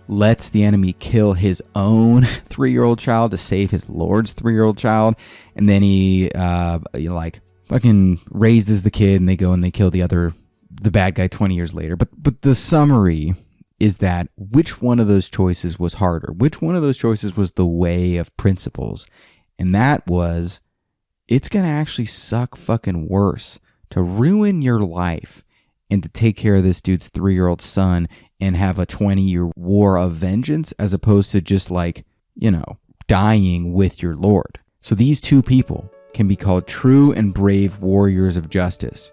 lets the enemy kill his own 3-year-old child to save his lord's 3-year-old child, and then he fucking raises the kid, and they go and they kill the bad guy 20 years later. But the summary is that which one of those choices was harder? Which one of those choices was the way of principles? And that was, it's going to actually suck fucking worse to ruin your life and to take care of this dude's 3-year-old son and have a 20-year war of vengeance, as opposed to just dying with your lord. So these two people can be called true and brave warriors of justice.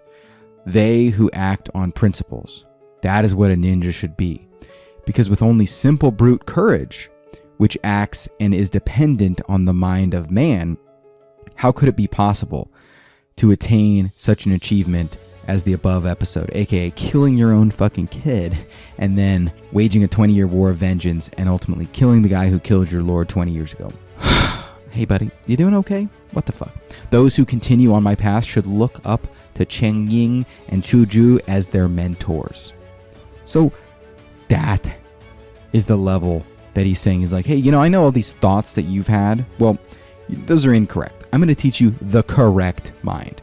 They who act on principles. That is what a ninja should be. Because with only simple brute courage, which acts and is dependent on the mind of man, how could it be possible to attain such an achievement as the above episode, aka killing your own fucking kid and then waging a 20-year war of vengeance and ultimately killing the guy who killed your lord 20 years ago? Hey buddy, you doing okay? What the fuck? Those who continue on my path should look up to Cheng-Ying and Chuju as their mentors. So that is the level that he's saying. He's like, hey, I know all these thoughts that you've had. Well, those are incorrect. I'm going to teach you the correct mind.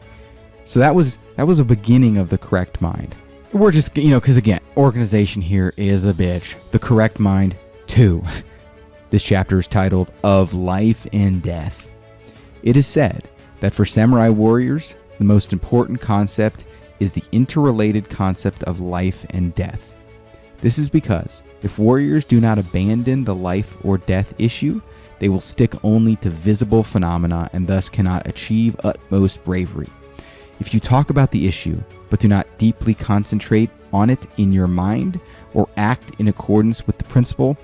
So that was a beginning of the correct mind. We're just, because again, organization here is a bitch. The correct mind 2. This chapter is titled Of Life and Death. It is said that for samurai warriors, the most important concept is the interrelated concept of life and death. This is because if warriors do not abandon the life or death issue, they will stick only to visible phenomena and thus cannot achieve utmost bravery. If you talk about the issue, but do not deeply concentrate on it in your mind or act in accordance with the principle,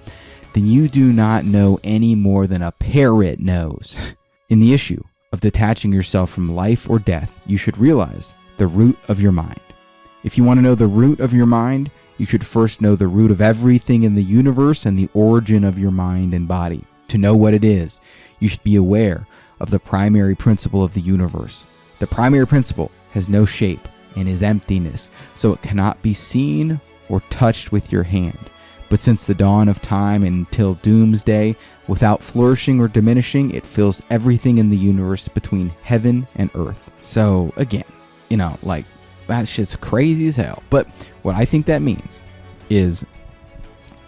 then you do not know any more than a parrot knows. In the issue of detaching yourself from life or death, you should realize the root of your mind. If you want to know the root of your mind, you should first know the root of everything in the universe and the origin of your mind and body. To know what it is, you should be aware of the primary principle of the universe. The primary principle has no shape and is emptiness, so it cannot be seen or touched with your hand. But since the dawn of time until doomsday, without flourishing or diminishing, it fills everything in the universe between heaven and earth. So again, that shit's crazy as hell. But what I think that means is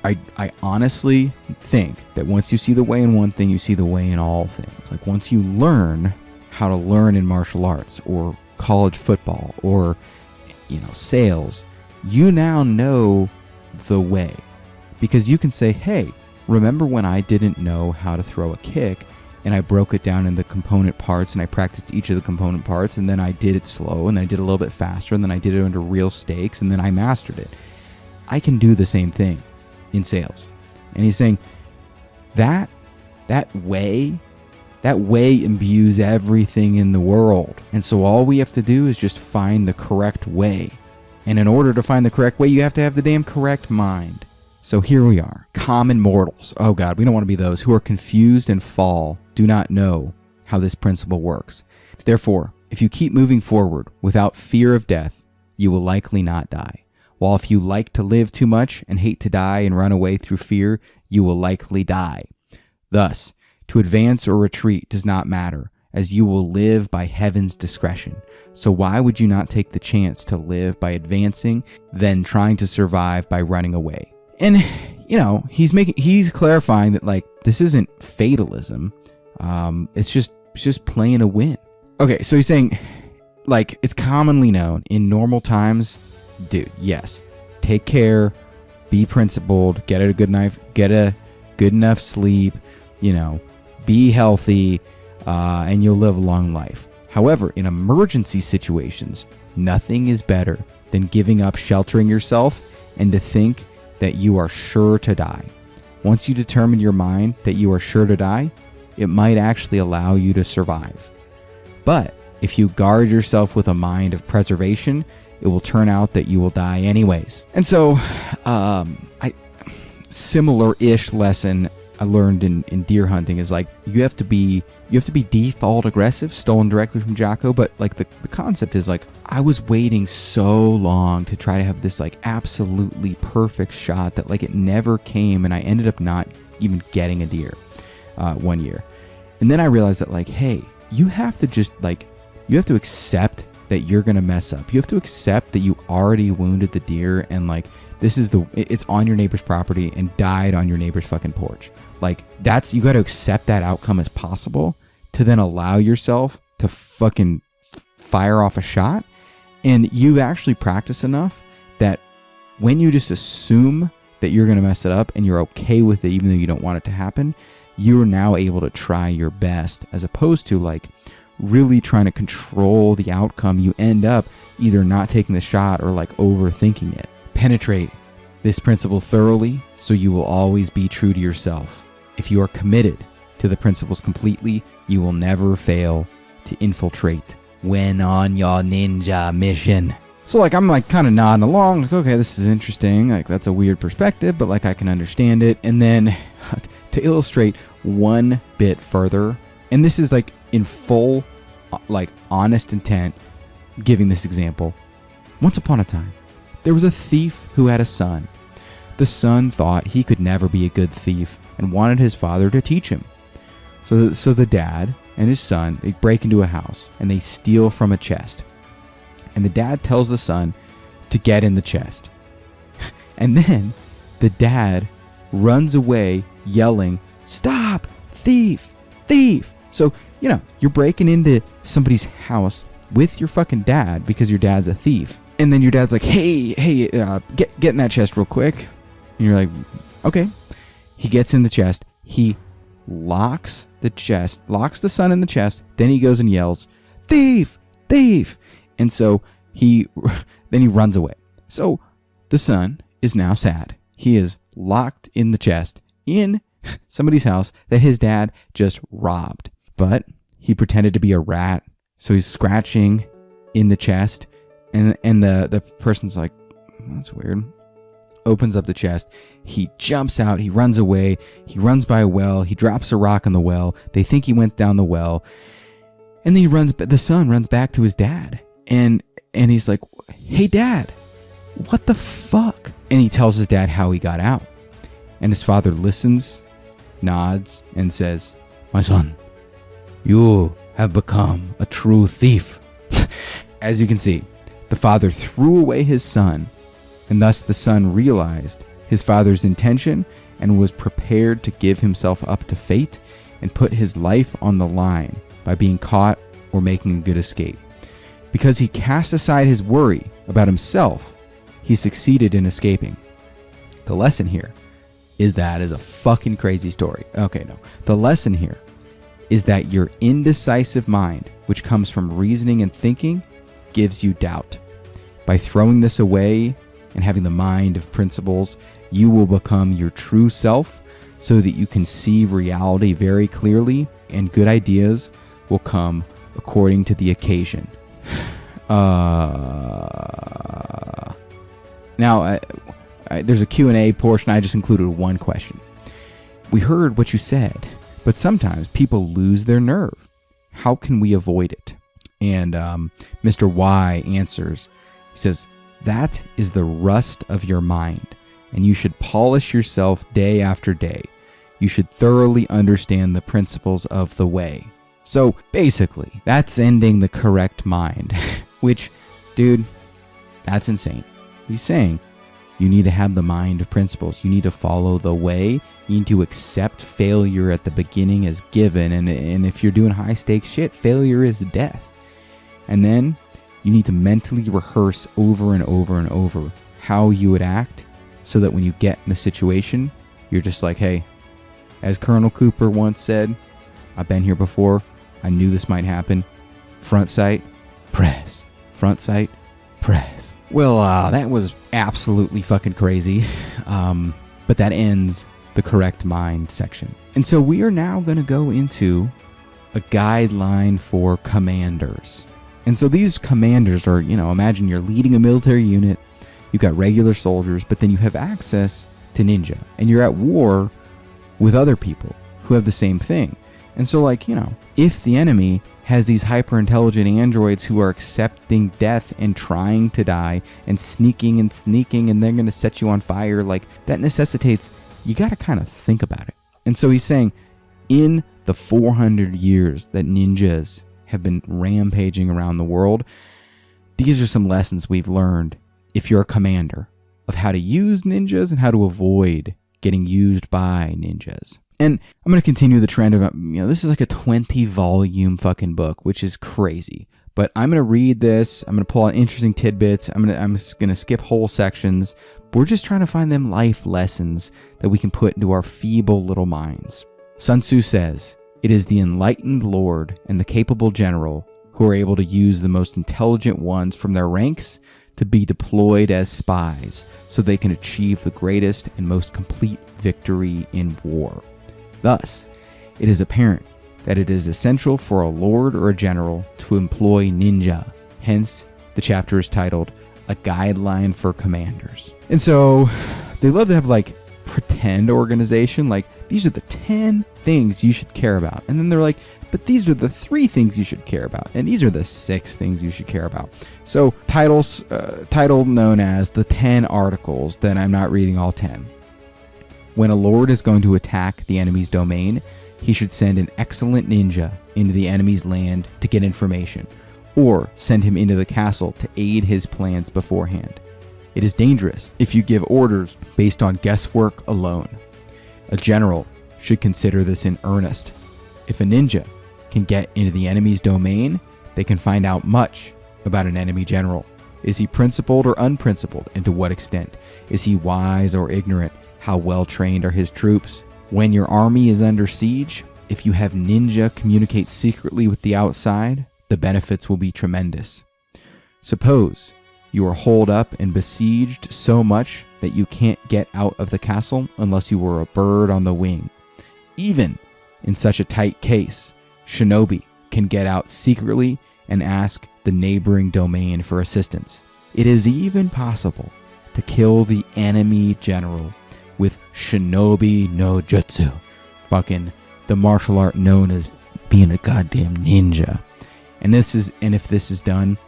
I honestly think that once you see the way in one thing, you see the way in all things. Like once you learn how to learn in martial arts or college football or, sales, you now know the way. Because you can say, hey, remember when I didn't know how to throw a kick and I broke it down into component parts and I practiced each of the component parts and then I did it slow and then I did it a little bit faster and then I did it under real stakes and then I mastered it. I can do the same thing in sales. And he's saying that way imbues everything in the world. And so all we have to do is just find the correct way. And in order to find the correct way, you have to have the damn correct mind. So here we are, common mortals. Oh God, we don't want to be those who are confused and fall, do not know how this principle works. Therefore, if you keep moving forward without fear of death, you will likely not die. While if you like to live too much and hate to die and run away through fear, you will likely die. Thus, to advance or retreat does not matter, as you will live by heaven's discretion. So why would you not take the chance to live by advancing than trying to survive by running away? And, he's clarifying that, this isn't fatalism. It's just playing to win. Okay, so he's saying, it's commonly known in normal times, dude, yes, take care, be principled, get a good enough sleep, be healthy, and you'll live a long life. However, in emergency situations, nothing is better than giving up sheltering yourself and to think that you are sure to die. Once you determine your mind that you are sure to die, it might actually allow you to survive. But if you guard yourself with a mind of preservation, it will turn out that you will die anyways. And so, similar-ish lesson I learned in deer hunting is you have to be default aggressive, stolen directly from Jocko, but the concept is I was waiting so long to try to have this absolutely perfect shot that it never came, and I ended up not even getting a deer one year. And then I realized that hey, you have to just you have to accept that you're gonna mess up. You have to accept that you already wounded the deer and it's on your neighbor's property and died on your neighbor's fucking porch. You got to accept that outcome as possible to then allow yourself to fucking fire off a shot. And you actually practice enough that when you just assume that you're going to mess it up and you're okay with it, even though you don't want it to happen, you're now able to try your best, as opposed to really trying to control the outcome. You end up either not taking the shot or overthinking it. Penetrate this principle thoroughly so you will always be true to yourself. If you are committed to the principles completely, you will never fail to infiltrate when on your ninja mission. So like I'm like kind of nodding along, like, okay, this is interesting. Like that's a weird perspective, but like I can understand it. And then to illustrate one bit further, and this is like in full like honest intent, giving this example. Once upon a time, there was a thief who had a son. The son thought he could never be a good thief and wanted his father to teach him. So the dad and his son, they break into a house and they steal from a chest. And the dad tells the son to get in the chest. And then the dad runs away yelling, "Stop! Thief! Thief!" So, you're breaking into somebody's house with your fucking dad because your dad's a thief. And then your dad's like, hey, get in that chest real quick. And you're like, okay. He gets in the chest. He locks the son in the chest. Then he goes and yells, "Thief! Thief!" And so then he runs away. So the son is now sad. He is locked in the chest in somebody's house that his dad just robbed. But he pretended to be a rat. So he's scratching in the chest. And the person's like, that's weird. Opens up the chest. He jumps out. He runs away. He runs by a well. He drops a rock in the well. They think he went down the well. And then the son runs back to his dad. And he's like, "Hey, Dad, what the fuck?" And he tells his dad how he got out. And his father listens, nods, and says, "My son, you have become a true thief." As you can see, the father threw away his son, and thus the son realized his father's intention and was prepared to give himself up to fate and put his life on the line by being caught or making a good escape. Because he cast aside his worry about himself, he succeeded in escaping. The lesson here is that is a fucking crazy story. Okay, no. The lesson here is that your indecisive mind, which comes from reasoning and thinking, gives you doubt. By throwing this away and having the mind of principles, you will become your true self so that you can see reality very clearly, and good ideas will come according to the occasion. Now, there's a Q&A portion. I just included one question. We heard what you said, but sometimes people lose their nerve. How can we avoid it? And Mr. Y answers. He says, that is the rust of your mind, and you should polish yourself day after day. You should thoroughly understand the principles of the way. So basically, that's ending the correct mind, which, dude, that's insane. He's saying you need to have the mind of principles. You need to follow the way. You need to accept failure at the beginning as given. And if you're doing high stakes shit, failure is death. And then you need to mentally rehearse over and over and over how you would act so that when you get in the situation, you're just like, hey, as Colonel Cooper once said, I've been here before. I knew this might happen. Front sight, press. Front sight, press. Well, that was absolutely fucking crazy. But that ends the correct mind section. And so we are now going to go into a guideline for commanders. And so these commanders are, imagine you're leading a military unit. You've got regular soldiers, but then you have access to ninja. And you're at war with other people who have the same thing. And so, if the enemy has these hyper-intelligent androids who are accepting death and trying to die and sneaking, and they're going to set you on fire, that necessitates, you got to kind of think about it. And so he's saying, in the 400 years that ninjas have been rampaging around the world, these are some lessons we've learned, if you're a commander, of how to use ninjas and how to avoid getting used by ninjas. And I'm going to continue the trend of, this is like a 20-volume fucking book, which is crazy. But I'm going to read this. I'm going to pull out interesting tidbits. I'm just going to skip whole sections. But we're just trying to find them life lessons that we can put into our feeble little minds. Sun Tzu says, "It is the enlightened lord and the capable general who are able to use the most intelligent ones from their ranks to be deployed as spies so they can achieve the greatest and most complete victory in war. Thus, it is apparent that it is essential for a lord or a general to employ ninja. Hence, the chapter is titled A Guideline for Commanders. And so, they love to have like pretend organization, like these are the 10 things you should care about. And then they're like, but these are the 3 things you should care about. And these are the 6 things you should care about. So title known as the 10 articles, that I'm not reading all 10. When a lord is going to attack the enemy's domain, he should send an excellent ninja into the enemy's land to get information, or send him into the castle to aid his plans beforehand. It is dangerous if you give orders based on guesswork alone. A general should consider this in earnest. If a ninja can get into the enemy's domain, they can find out much about an enemy general. Is he principled or unprincipled, and to what extent? Is he wise or ignorant? How well trained are his troops? When your army is under siege, if you have ninja communicate secretly with the outside, the benefits will be tremendous. Suppose you are holed up and besieged so much that you can't get out of the castle unless you were a bird on the wing. Even in such a tight case, shinobi can get out secretly and ask the neighboring domain for assistance. It is even possible to kill the enemy general with shinobi no jutsu, fucking the martial art known as being a goddamn ninja. And if this is done,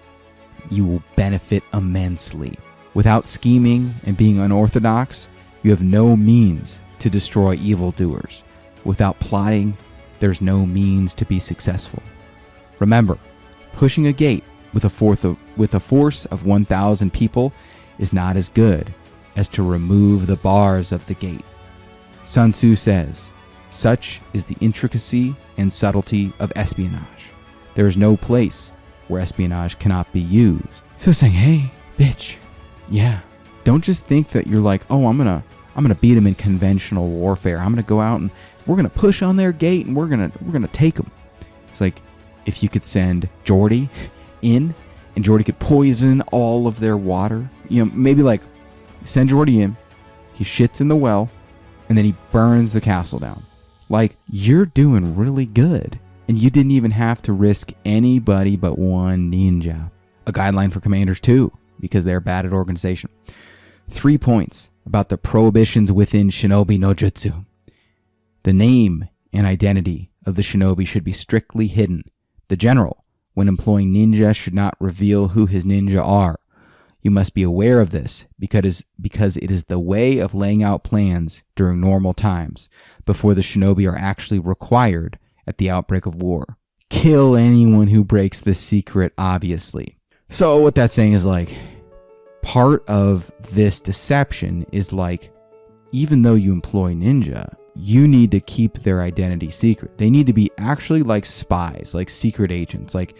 you will benefit immensely. Without scheming and being unorthodox, you have no means to destroy evildoers. Without plotting, there's no means to be successful. Remember, pushing a gate with a force of 1,000 people is not as good as to remove the bars of the gate. Sun Tzu says, such is the intricacy and subtlety of espionage. There is no place where espionage cannot be used. So saying, hey, bitch, yeah, don't just think that you're like, oh, I'm gonna beat them in conventional warfare. I'm gonna go out and we're gonna push on their gate and we're gonna take them. It's like if you could send Jordy in and Jordy could poison all of their water. You know, maybe like send Jordy in, he shits in the well, and then he burns the castle down. Like, you're doing really good. And you didn't even have to risk anybody but one ninja. A guideline for commanders too, because they're bad at organization. 3 points about the prohibitions within shinobi no jutsu. The name and identity of the shinobi should be strictly hidden. The general, when employing ninja, should not reveal who his ninja are. You must be aware of this because it is the way of laying out plans during normal times, before the shinobi are actually required at the outbreak of war. Kill anyone who breaks the secret, obviously. So what that's saying is like, part of this deception is like, even though you employ ninja, you need to keep their identity secret. They need to be actually like spies, like secret agents. Like,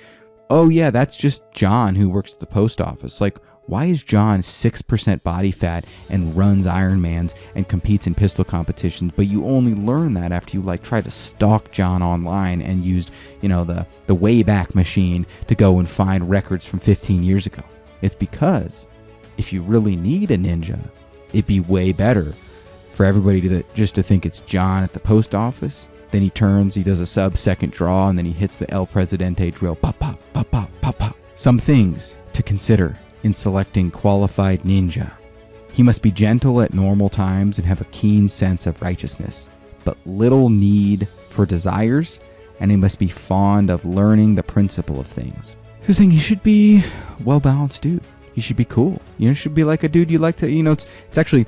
oh yeah, that's just John who works at the post office. Like, why is John 6% body fat and runs Ironmans and competes in pistol competitions, but you only learn that after you like try to stalk John online and used, you know, the Wayback Machine to go and find records from 15 years ago? It's because if you really need a ninja, it'd be way better for everybody to think it's John at the post office. Then he turns, he does a sub-second draw, and then he hits the El Presidente drill. Pop, pop, pop, pop, pop, pop. Some things to consider in selecting qualified ninja. He must be gentle at normal times and have a keen sense of righteousness, but little need for desires, and he must be fond of learning the principle of things. He's saying he should be well-balanced dude. He should be cool. You know, should be like a dude you like to, you know, it's actually,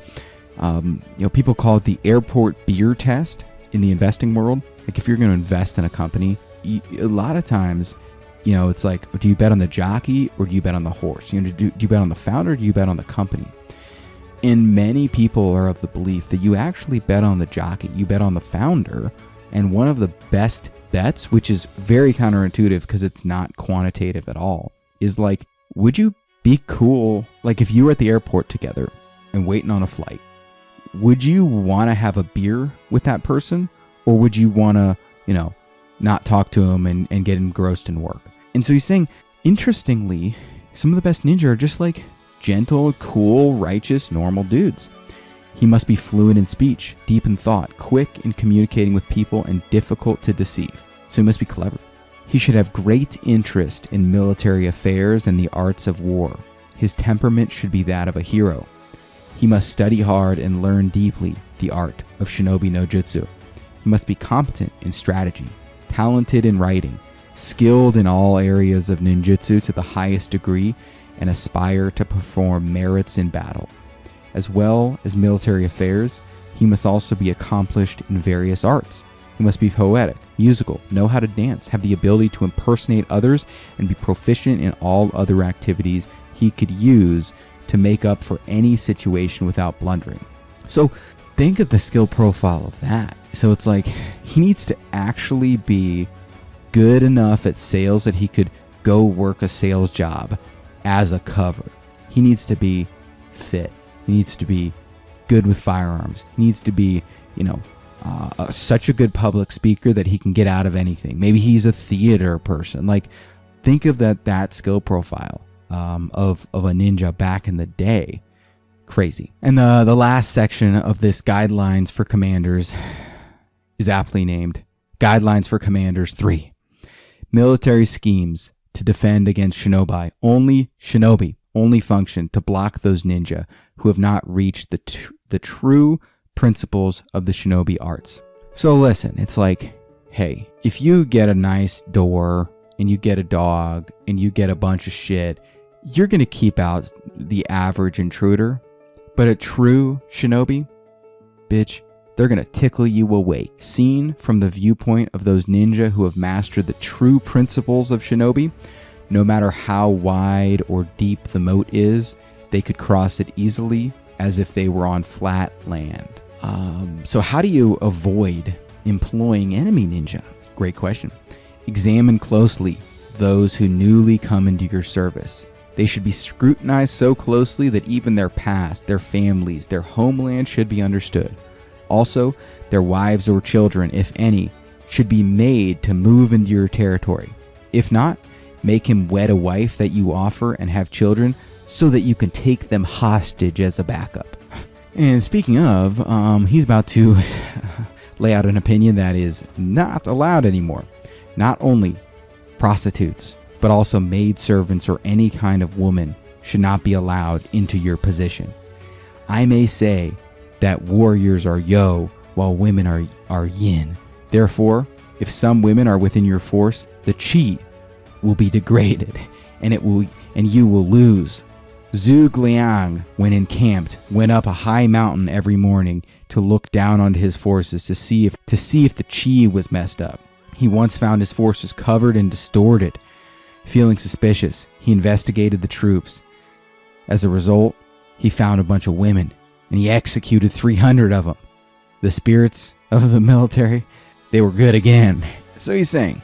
people call it the airport beer test in the investing world. Like if you're going to invest in a company, a lot of times, you know, it's like, do you bet on the jockey or do you bet on the horse? You know, do you bet on the founder or do you bet on the company? And many people are of the belief that you actually bet on the jockey, you bet on the founder. And one of the best bets, which is very counterintuitive because it's not quantitative at all, is like, would you be cool? Like if you were at the airport together and waiting on a flight, would you want to have a beer with that person? Or would you want to, you know, not talk to him and get engrossed in work? And so he's saying, interestingly, some of the best ninja are just like gentle, cool, righteous, normal dudes. He must be fluent in speech, deep in thought, quick in communicating with people, and difficult to deceive. So he must be clever. He should have great interest in military affairs and the arts of war. His temperament should be that of a hero. He must study hard and learn deeply the art of shinobi no jutsu. He must be competent in strategy, talented in writing, skilled in all areas of ninjutsu to the highest degree, and aspire to perform merits in battle. As well as military affairs, he must also be accomplished in various arts. He must be poetic, musical, know how to dance, have the ability to impersonate others, and be proficient in all other activities he could use to make up for any situation without blundering. So think of the skill profile of that. So it's like he needs to actually be good enough at sales that he could go work a sales job as a cover. He needs to be fit. He needs to be good with firearms. He needs to be, such a good public speaker that he can get out of anything. Maybe he's a theater person. Like, think of that skill profile of a ninja back in the day. Crazy. And the last section of this Guidelines for Commanders is aptly named Guidelines for Commanders 3. Military schemes to defend against shinobi. Only shinobi only function to block those ninja who have not reached the true principles of the shinobi arts. So listen, it's like, hey, if you get a nice door and you get a dog and you get a bunch of shit, you're going to keep out the average intruder. But a true shinobi, bitch, they're going to tickle you awake. Seen from the viewpoint of those ninja who have mastered the true principles of shinobi, no matter how wide or deep the moat is, they could cross it easily as if they were on flat land. So how do you avoid employing enemy ninja? Great question. Examine closely those who newly come into your service. They should be scrutinized so closely that even their past, their families, their homeland should be understood. Also, their wives or children, if any, should be made to move into your territory. If not, make him wed a wife that you offer and have children so that you can take them hostage as a backup. And speaking of, he's about to lay out an opinion that is not allowed anymore. Not only prostitutes, but also maidservants or any kind of woman should not be allowed into your position. I may say that warriors are yo, while women are yin. Therefore, if some women are within your force, the chi will be degraded, and you will lose. Zhuge Liang, when encamped, went up a high mountain every morning to look down onto his forces to see if the chi was messed up. He once found his forces covered and distorted. Feeling suspicious, he investigated the troops. As a result, he found a bunch of women, and he executed 300 of them. The spirits of the military, they were good again. So he's saying,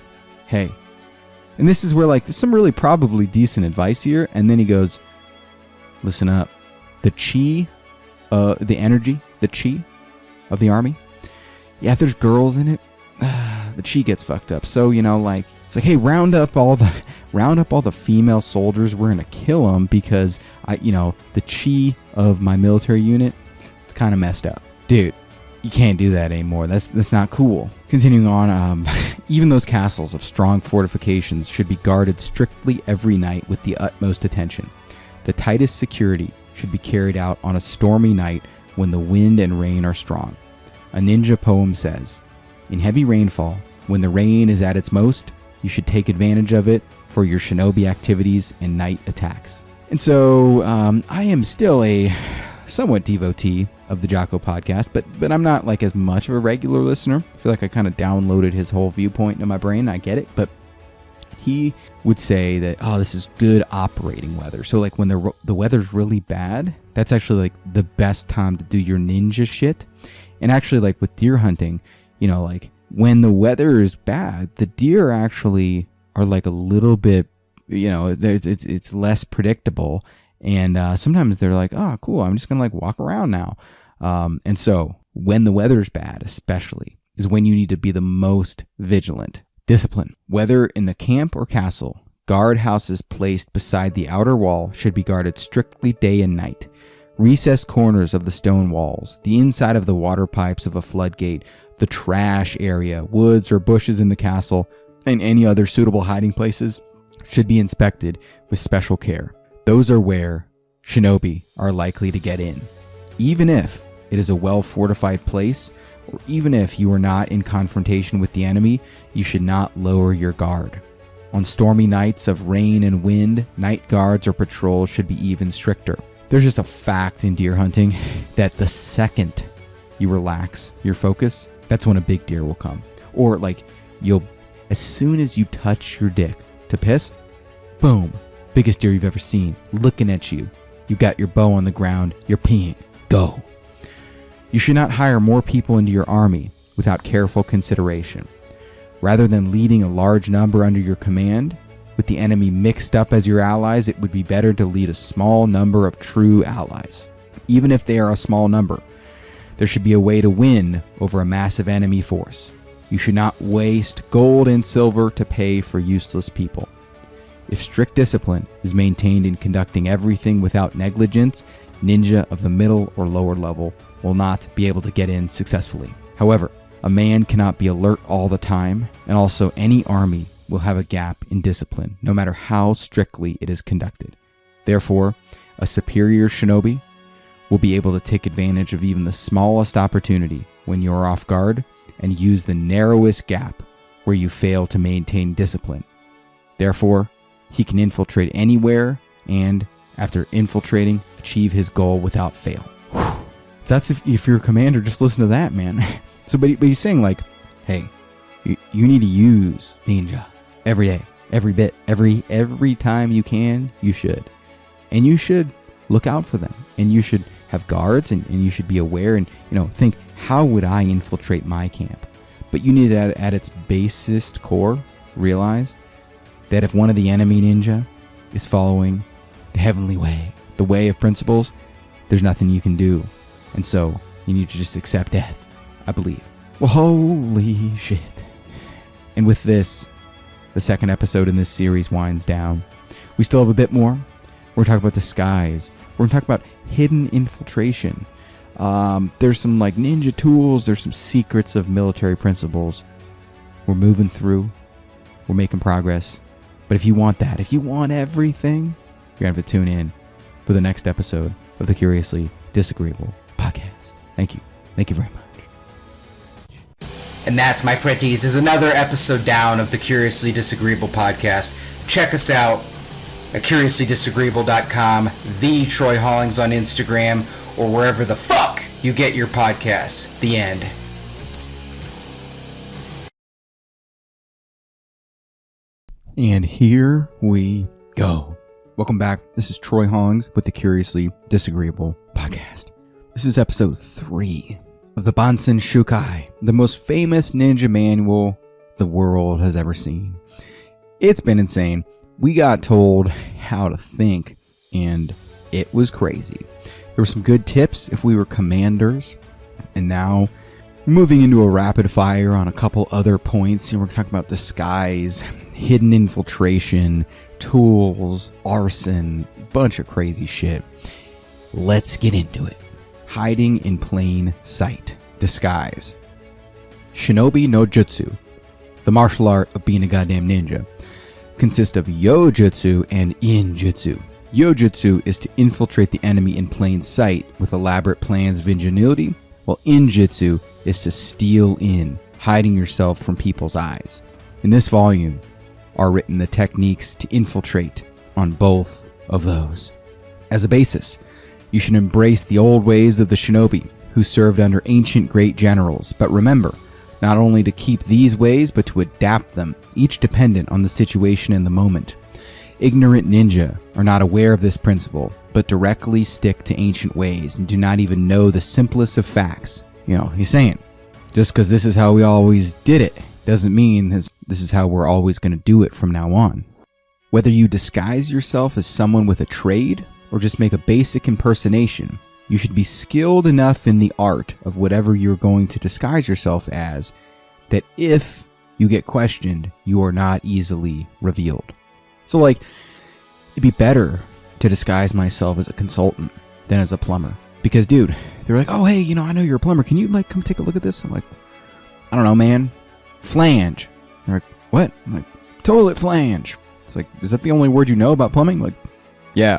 hey, and this is where there's some really probably decent advice here, and then he goes, listen up. The chi, the energy, the chi of the army, yeah, if there's girls in it, the chi gets fucked up. So, it's like, hey, round up all the female soldiers. We're gonna kill them because the chi of my military unit, it's kind of messed up, dude. You can't do that anymore. That's not cool. Continuing on, even those castles of strong fortifications should be guarded strictly every night with the utmost attention. The tightest security should be carried out on a stormy night when the wind and rain are strong. A ninja poem says, in heavy rainfall, when the rain is at its most, you should take advantage of it for your shinobi activities and night attacks. And so I am still a somewhat devotee of the Jocko podcast, but I'm not as much of a regular listener. I feel like I kind of downloaded his whole viewpoint into my brain. I get it, but he would say that, this is good operating weather. So when the weather's really bad, that's actually the best time to do your ninja shit. And actually with deer hunting, when the weather is bad, the deer actually are a little bit, it's less predictable. And sometimes they're like, oh, cool, I'm just going to walk around now. And so when the weather's bad, especially, is when you need to be the most vigilant. Discipline. Whether in the camp or castle, Guard houses placed beside the outer wall should be guarded strictly day and night. Recessed corners of the stone walls, the inside of the water pipes of a floodgate, the trash area, woods or bushes in the castle, and any other suitable hiding places should be inspected with special care. Those are where shinobi are likely to get in. Even if it is a well-fortified place, or even if you are not in confrontation with the enemy, you should not lower your guard. On stormy nights of rain and wind, night guards or patrols should be even stricter. There's just a fact in deer hunting that the second you relax your focus, that's when a big deer will come. Or as soon as you touch your dick to piss, boom, biggest deer you've ever seen, looking at you. You got your bow on the ground, you're peeing, go. You should not hire more people into your army without careful consideration. Rather than leading a large number under your command, with the enemy mixed up as your allies, it would be better to lead a small number of true allies. Even if they are a small number, there should be a way to win over a massive enemy force. You should not waste gold and silver to pay for useless people. If strict discipline is maintained in conducting everything without negligence, ninja of the middle or lower level will not be able to get in successfully. However, a man cannot be alert all the time, and also any army will have a gap in discipline, no matter how strictly it is conducted. Therefore, a superior shinobi will be able to take advantage of even the smallest opportunity when you are off guard and use the narrowest gap where you fail to maintain discipline. Therefore, he can infiltrate anywhere and, after infiltrating, achieve his goal without fail. So that's if you're a commander, just listen to that, man. But he's saying hey, you need to use ninja every day, every bit, every time you can, you should. And you should look out for them. And you should have guards and you should be aware and, think, how would I infiltrate my camp? But you need to, at its basest core, realize that if one of the enemy ninja is following the heavenly way, the way of principles, there's nothing you can do. And so you need to just accept death, I believe. Well, holy shit. And with this, the second episode in this series winds down. We still have a bit more. We're going to talk about disguise. We're going to talk about hidden infiltration. There's some ninja tools. There's some secrets of military principles. We're moving through. We're making progress. But if you want that, if you want everything, you're going to have to tune in for the next episode of the Curiously Disagreeable podcast. Thank you. Thank you very much. And that, my pretties, is another episode down of the Curiously Disagreeable podcast. Check us out at CuriouslyDisagreeable.com, the Troy Hollings on Instagram, or wherever the fuck you get your podcasts. The end. And here we go. Welcome back. This is Troy Hollings with the Curiously Disagreeable podcast. This is episode 3 of the Bansen Shukai, the most famous ninja manual the world has ever seen. It's been insane. We got told how to think, and it was crazy. There were some good tips if we were commanders, and now moving into a rapid fire on a couple other points. We're talking about disguise, hidden infiltration, tools, arson, bunch of crazy shit. Let's get into it. Hiding in plain sight. Disguise. Shinobi no Jutsu, the martial art of being a goddamn ninja, consists of Yojutsu and Injutsu. Yojutsu is to infiltrate the enemy in plain sight with elaborate plans of ingenuity, while Injutsu is to steal in, hiding yourself from people's eyes. In this volume are written the techniques to infiltrate on both of those. As a basis, you should embrace the old ways of the shinobi who served under ancient great generals, but remember, not only to keep these ways, but to adapt them, each dependent on the situation and the moment. Ignorant ninja are not aware of this principle, but directly stick to ancient ways and do not even know the simplest of facts. He's saying, just because this is how we always did it, doesn't mean this is how we're always going to do it from now on. Whether you disguise yourself as someone with a trade, or just make a basic impersonation, you should be skilled enough in the art of whatever you're going to disguise yourself as, that if you get questioned, you are not easily revealed. So like, it'd be better to disguise myself as a consultant than as a plumber. Because dude, they're like, oh hey, I know you're a plumber. Can you like come take a look at this? I'm like, I don't know, man. Flange. They're like, what? I'm like, toilet flange. It's like, is that the only word you know about plumbing? Like, yeah.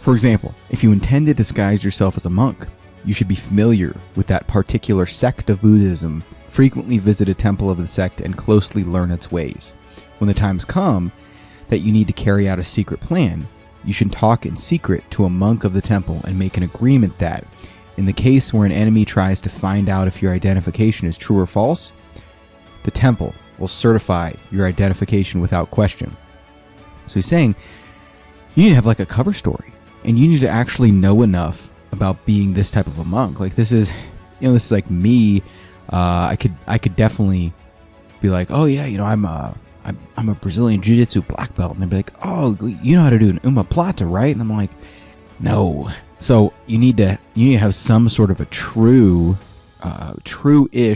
For example, if you intend to disguise yourself as a monk, you should be familiar with that particular sect of Buddhism, frequently visit a temple of the sect, and closely learn its ways. When the times come that you need to carry out a secret plan, you should talk in secret to a monk of the temple and make an agreement that, in the case where an enemy tries to find out if your identification is true or false, the temple will certify your identification without question. So he's saying, you need to have like a cover story, and you need to actually know enough about being this type of a monk. Like this is like me. I could definitely be like, oh yeah, I'm a Brazilian Jiu-Jitsu black belt, and they'd be like, oh, you know how to do an omoplata, right? And I'm like, no. So you need to have some sort of a true-ish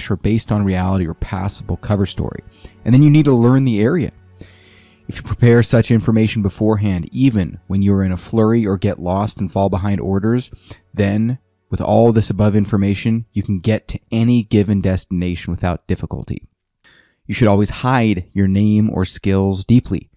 or based on reality or passable cover story, and then you need to learn the area. If you prepare such information beforehand, even when you are in a flurry or get lost and fall behind orders, then with all this above information, you can get to any given destination without difficulty. You should always hide your name or skills deeply.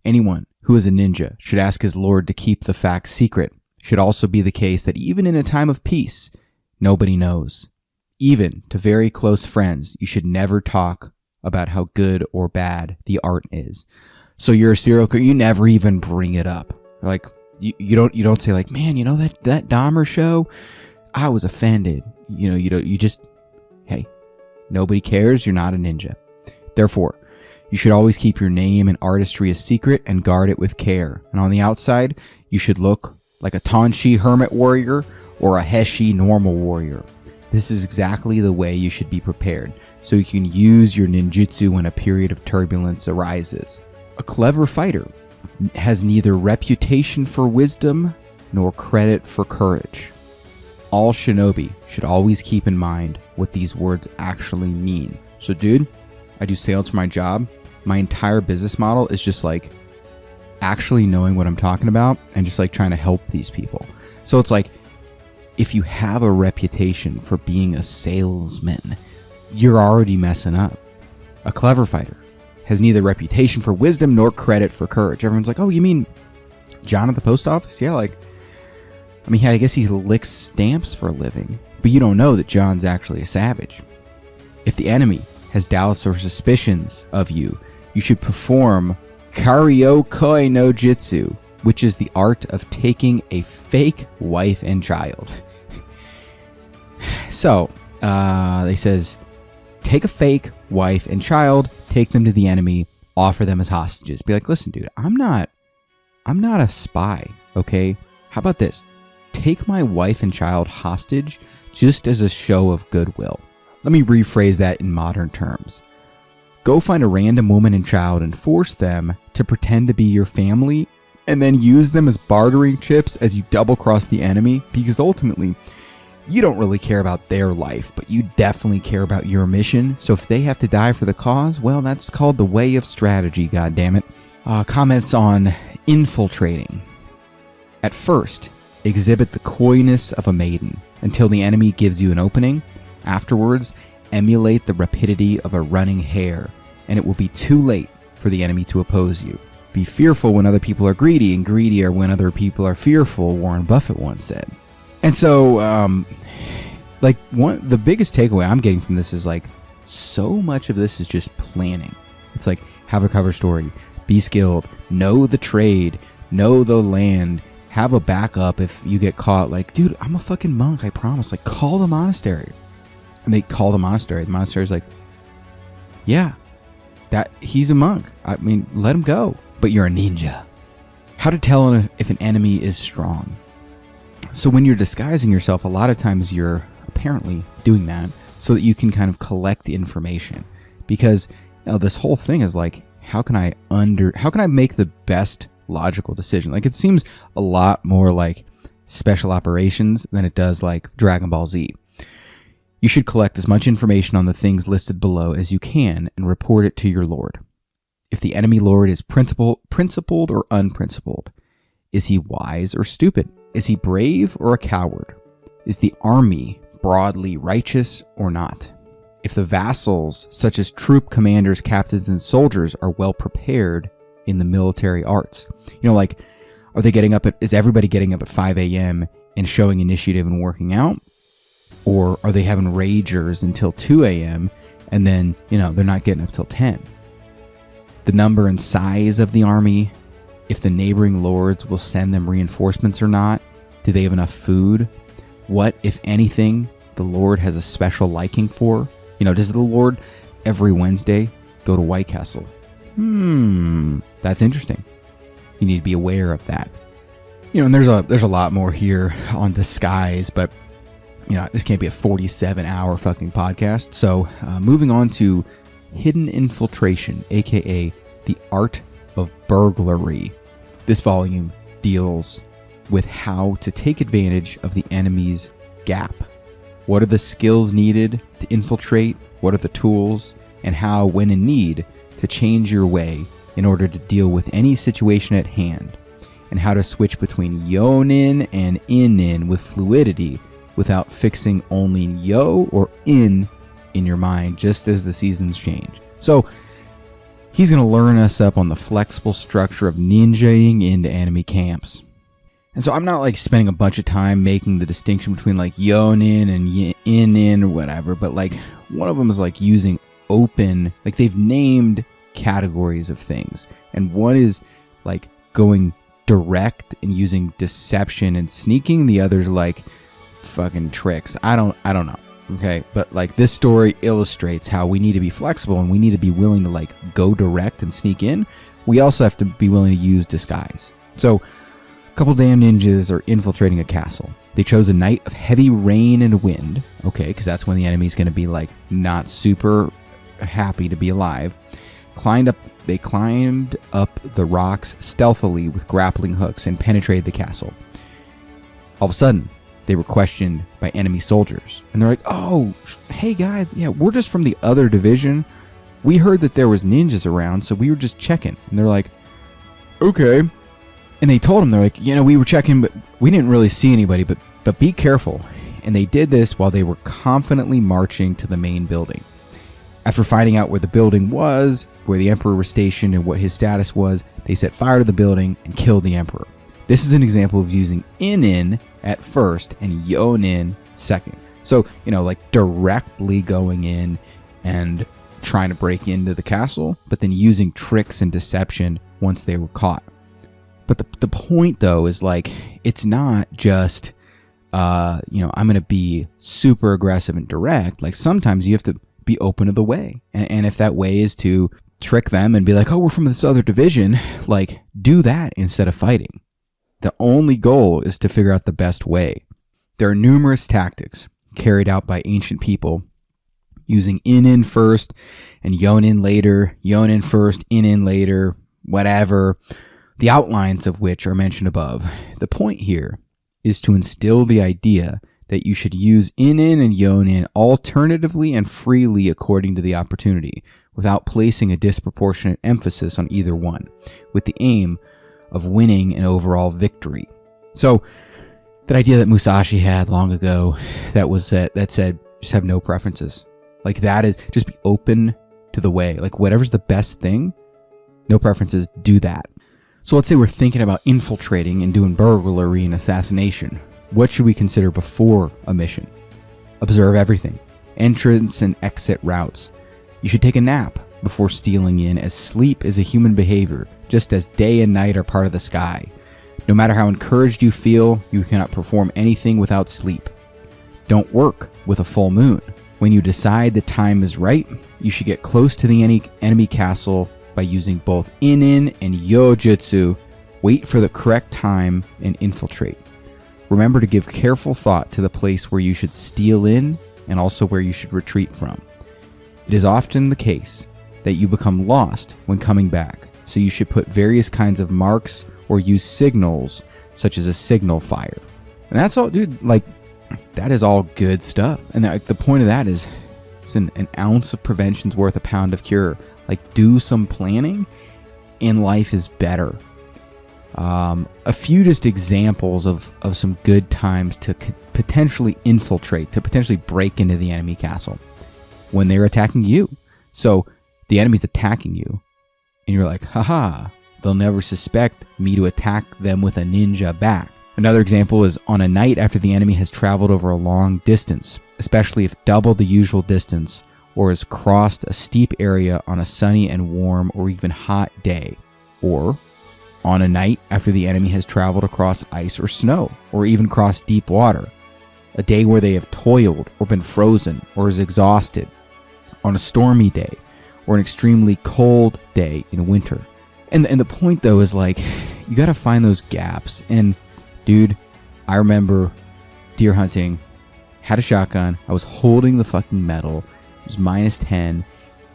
Anyone who is a ninja should ask his lord to keep the facts secret. It should also be the case that even in a time of peace, nobody knows. Even to very close friends, you should never talk about how good or bad the art is. So you're a serial killer, you never even bring it up. Like you don't say like, man, that Dahmer show, I was offended. Hey, nobody cares, you're not a ninja. Therefore, you should always keep your name and artistry a secret and guard it with care. And on the outside, you should look like a Tanshi hermit warrior or a Heshi normal warrior. This is exactly the way you should be prepared, so you can use your ninjutsu when a period of turbulence arises. A clever fighter has neither reputation for wisdom nor credit for courage. All shinobi should always keep in mind what these words actually mean. So dude, I do sales for my job. My entire business model is just like actually knowing what I'm talking about and just like trying to help these people. So it's like, if you have a reputation for being a salesman, you're already messing up. A clever fighter has neither reputation for wisdom nor credit for courage. Everyone's like, oh, you mean John at the post office? Yeah, I guess he licks stamps for a living, but you don't know that John's actually a savage. If the enemy has doubts or suspicions of you, you should perform Karyokoi no Jitsu, which is the art of taking a fake wife and child. So, he says, take a fake wife and child, take them to the enemy, offer them as hostages. Be like, listen, dude, I'm not a spy, okay? How about this? Take my wife and child hostage just as a show of goodwill. Let me rephrase that in modern terms. Go find a random woman and child and force them to pretend to be your family, and then use them as bartering chips as you double-cross the enemy, because ultimately, you don't really care about their life, but you definitely care about your mission. So if they have to die for the cause, well, that's called the way of strategy, goddammit. Comments on infiltrating. At first, exhibit the coyness of a maiden until the enemy gives you an opening. Afterwards, emulate the rapidity of a running hare, and it will be too late for the enemy to oppose you. Be fearful when other people are greedy, and greedy are when other people are fearful, Warren Buffett once said. And so, the biggest takeaway I'm getting from this is like, so much of this is just planning. It's like, have a cover story, be skilled, know the trade, know the land, have a backup if you get caught. Like, dude, I'm a fucking monk, I promise. Like, call the monastery. And they call the monastery. The monastery's like, yeah, that he's a monk. I mean, let him go. But you're a ninja. How to tell if an enemy is strong. So when you're disguising yourself, a lot of times you're apparently doing that so that you can kind of collect the information. Because this whole thing is like, how can I make the best logical decision? Like, it seems a lot more like special operations than it does like Dragon Ball Z. You should collect as much information on the things listed below as you can and report it to your lord. if the enemy lord is principled or unprincipled. Is he wise or stupid? Is he brave or a coward? Is the army broadly righteous or not? If the vassals, such as troop commanders, captains, and soldiers, are well prepared in the military arts. Like, are they getting up is everybody getting up at 5 a.m. and showing initiative and working out? Or are they having ragers until 2 a.m. and then, they're not getting up till 10? The number and size of the army, if the neighboring lords will send them reinforcements or not, do they have enough food? What, if anything, the lord has a special liking for? Does the lord every Wednesday go to White Castle? That's interesting. You need to be aware of that. And there's a lot more here on disguise, but this can't be a 47-hour fucking podcast. So moving on to hidden infiltration, aka the art of burglary. This volume deals with how to take advantage of the enemy's gap. What are the skills needed to infiltrate? What are the tools? And how, when in need, to change your way in order to deal with any situation at hand. And how to switch between yonin and inin with fluidity without fixing only yo or in your mind just as the seasons change. So he's going to learn us up on the flexible structure of ninjaing into enemy camps. And so I'm not spending a bunch of time making the distinction between yonin and inin or whatever, but one of them is using open, they've named categories of things. And one is going direct and using deception and sneaking. The other's fucking tricks. I don't know. Okay. But this story illustrates how we need to be flexible and we need to be willing to go direct and sneak in. We also have to be willing to use disguise. So couple damn ninjas are infiltrating a castle. They chose a night of heavy rain and wind, okay, because that's when the enemy's going to be not super happy to be alive. They climbed up the rocks stealthily with grappling hooks and penetrated the castle. All of a sudden, they were questioned by enemy soldiers, and they're like, "Oh, hey guys, yeah, we're just from the other division. We heard that there was ninjas around, so we were just checking." And they're like, "Okay." And they told him, they're like, we were checking, but we didn't really see anybody, but be careful. And they did this while they were confidently marching to the main building. After finding out where the building was, where the emperor was stationed, and what his status was, they set fire to the building and killed the emperor. This is an example of using inin at first and yonin second. So, directly going in and trying to break into the castle, but then using tricks and deception once they were caught. But the point, though, is it's not just, I'm going to be super aggressive and direct. Sometimes you have to be open to the way. And if that way is to trick them and be like, "Oh, we're from this other division," do that instead of fighting. The only goal is to figure out the best way. There are numerous tactics carried out by ancient people using inin first and yonin later, yonin first, inin later, whatever. The outlines of which are mentioned above. The point here is to instill the idea that you should use inin and yonin alternatively and freely according to the opportunity, without placing a disproportionate emphasis on either one, with the aim of winning an overall victory. So, that idea that Musashi had long ago, that said, just have no preferences. That is, just be open to the way. Whatever's the best thing, no preferences, do that. So let's say we're thinking about infiltrating and doing burglary and assassination. What should we consider before a mission? Observe everything. Entrance and exit routes. You should take a nap before stealing in, as sleep is a human behavior, just as day and night are part of the sky. No matter how encouraged you feel, you cannot perform anything without sleep. Don't work with a full moon. When you decide the time is right, you should get close to the enemy castle by using both inin and yojutsu. Wait for the correct time and infiltrate. Remember to give careful thought to the place where you should steal in and also where you should retreat from. It is often the case that you become lost when coming back, so you should put various kinds of marks or use signals such as a signal fire. And that's all, dude, that is all good stuff. And the point of that is it's an ounce of prevention's worth a pound of cure. Do some planning and life is better. A few just examples of some good times to potentially infiltrate, to potentially break into the enemy castle when they're attacking you. So the enemy's attacking you and you're like, haha, they'll never suspect me to attack them with a ninja back. Another example is on a night after the enemy has traveled over a long distance, especially if double the usual distance, or has crossed a steep area on a sunny and warm or even hot day, or on a night after the enemy has traveled across ice or snow, or even crossed deep water, a day where they have toiled or been frozen or is exhausted, on a stormy day, or an extremely cold day in winter. And the point though is like, you got to find those gaps. And dude, I remember deer hunting, had a shotgun, I was holding the fucking metal, it was -10.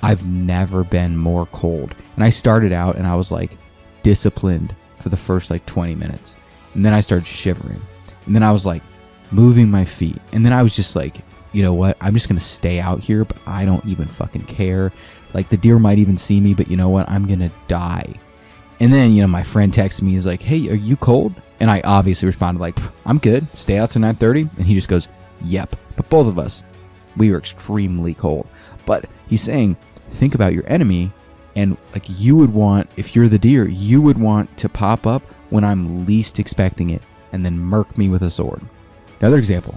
I've never been more cold. And I started out and I was like disciplined for the first like 20 minutes. And then I started shivering. And then I was like moving my feet. And then I was just like, you know what? I'm just going to stay out here, but I don't even fucking care. Like the deer might even see me, but you know what? I'm going to die. And then, my friend texted me, he's like, hey, are you cold? And I obviously responded like, I'm good. Stay out till 9:30. And he just goes, yep. But both of us, we were extremely cold. But he's saying, think about your enemy. And like you would want, if you're the deer, you would want to pop up when I'm least expecting it and then murk me with a sword. Another example,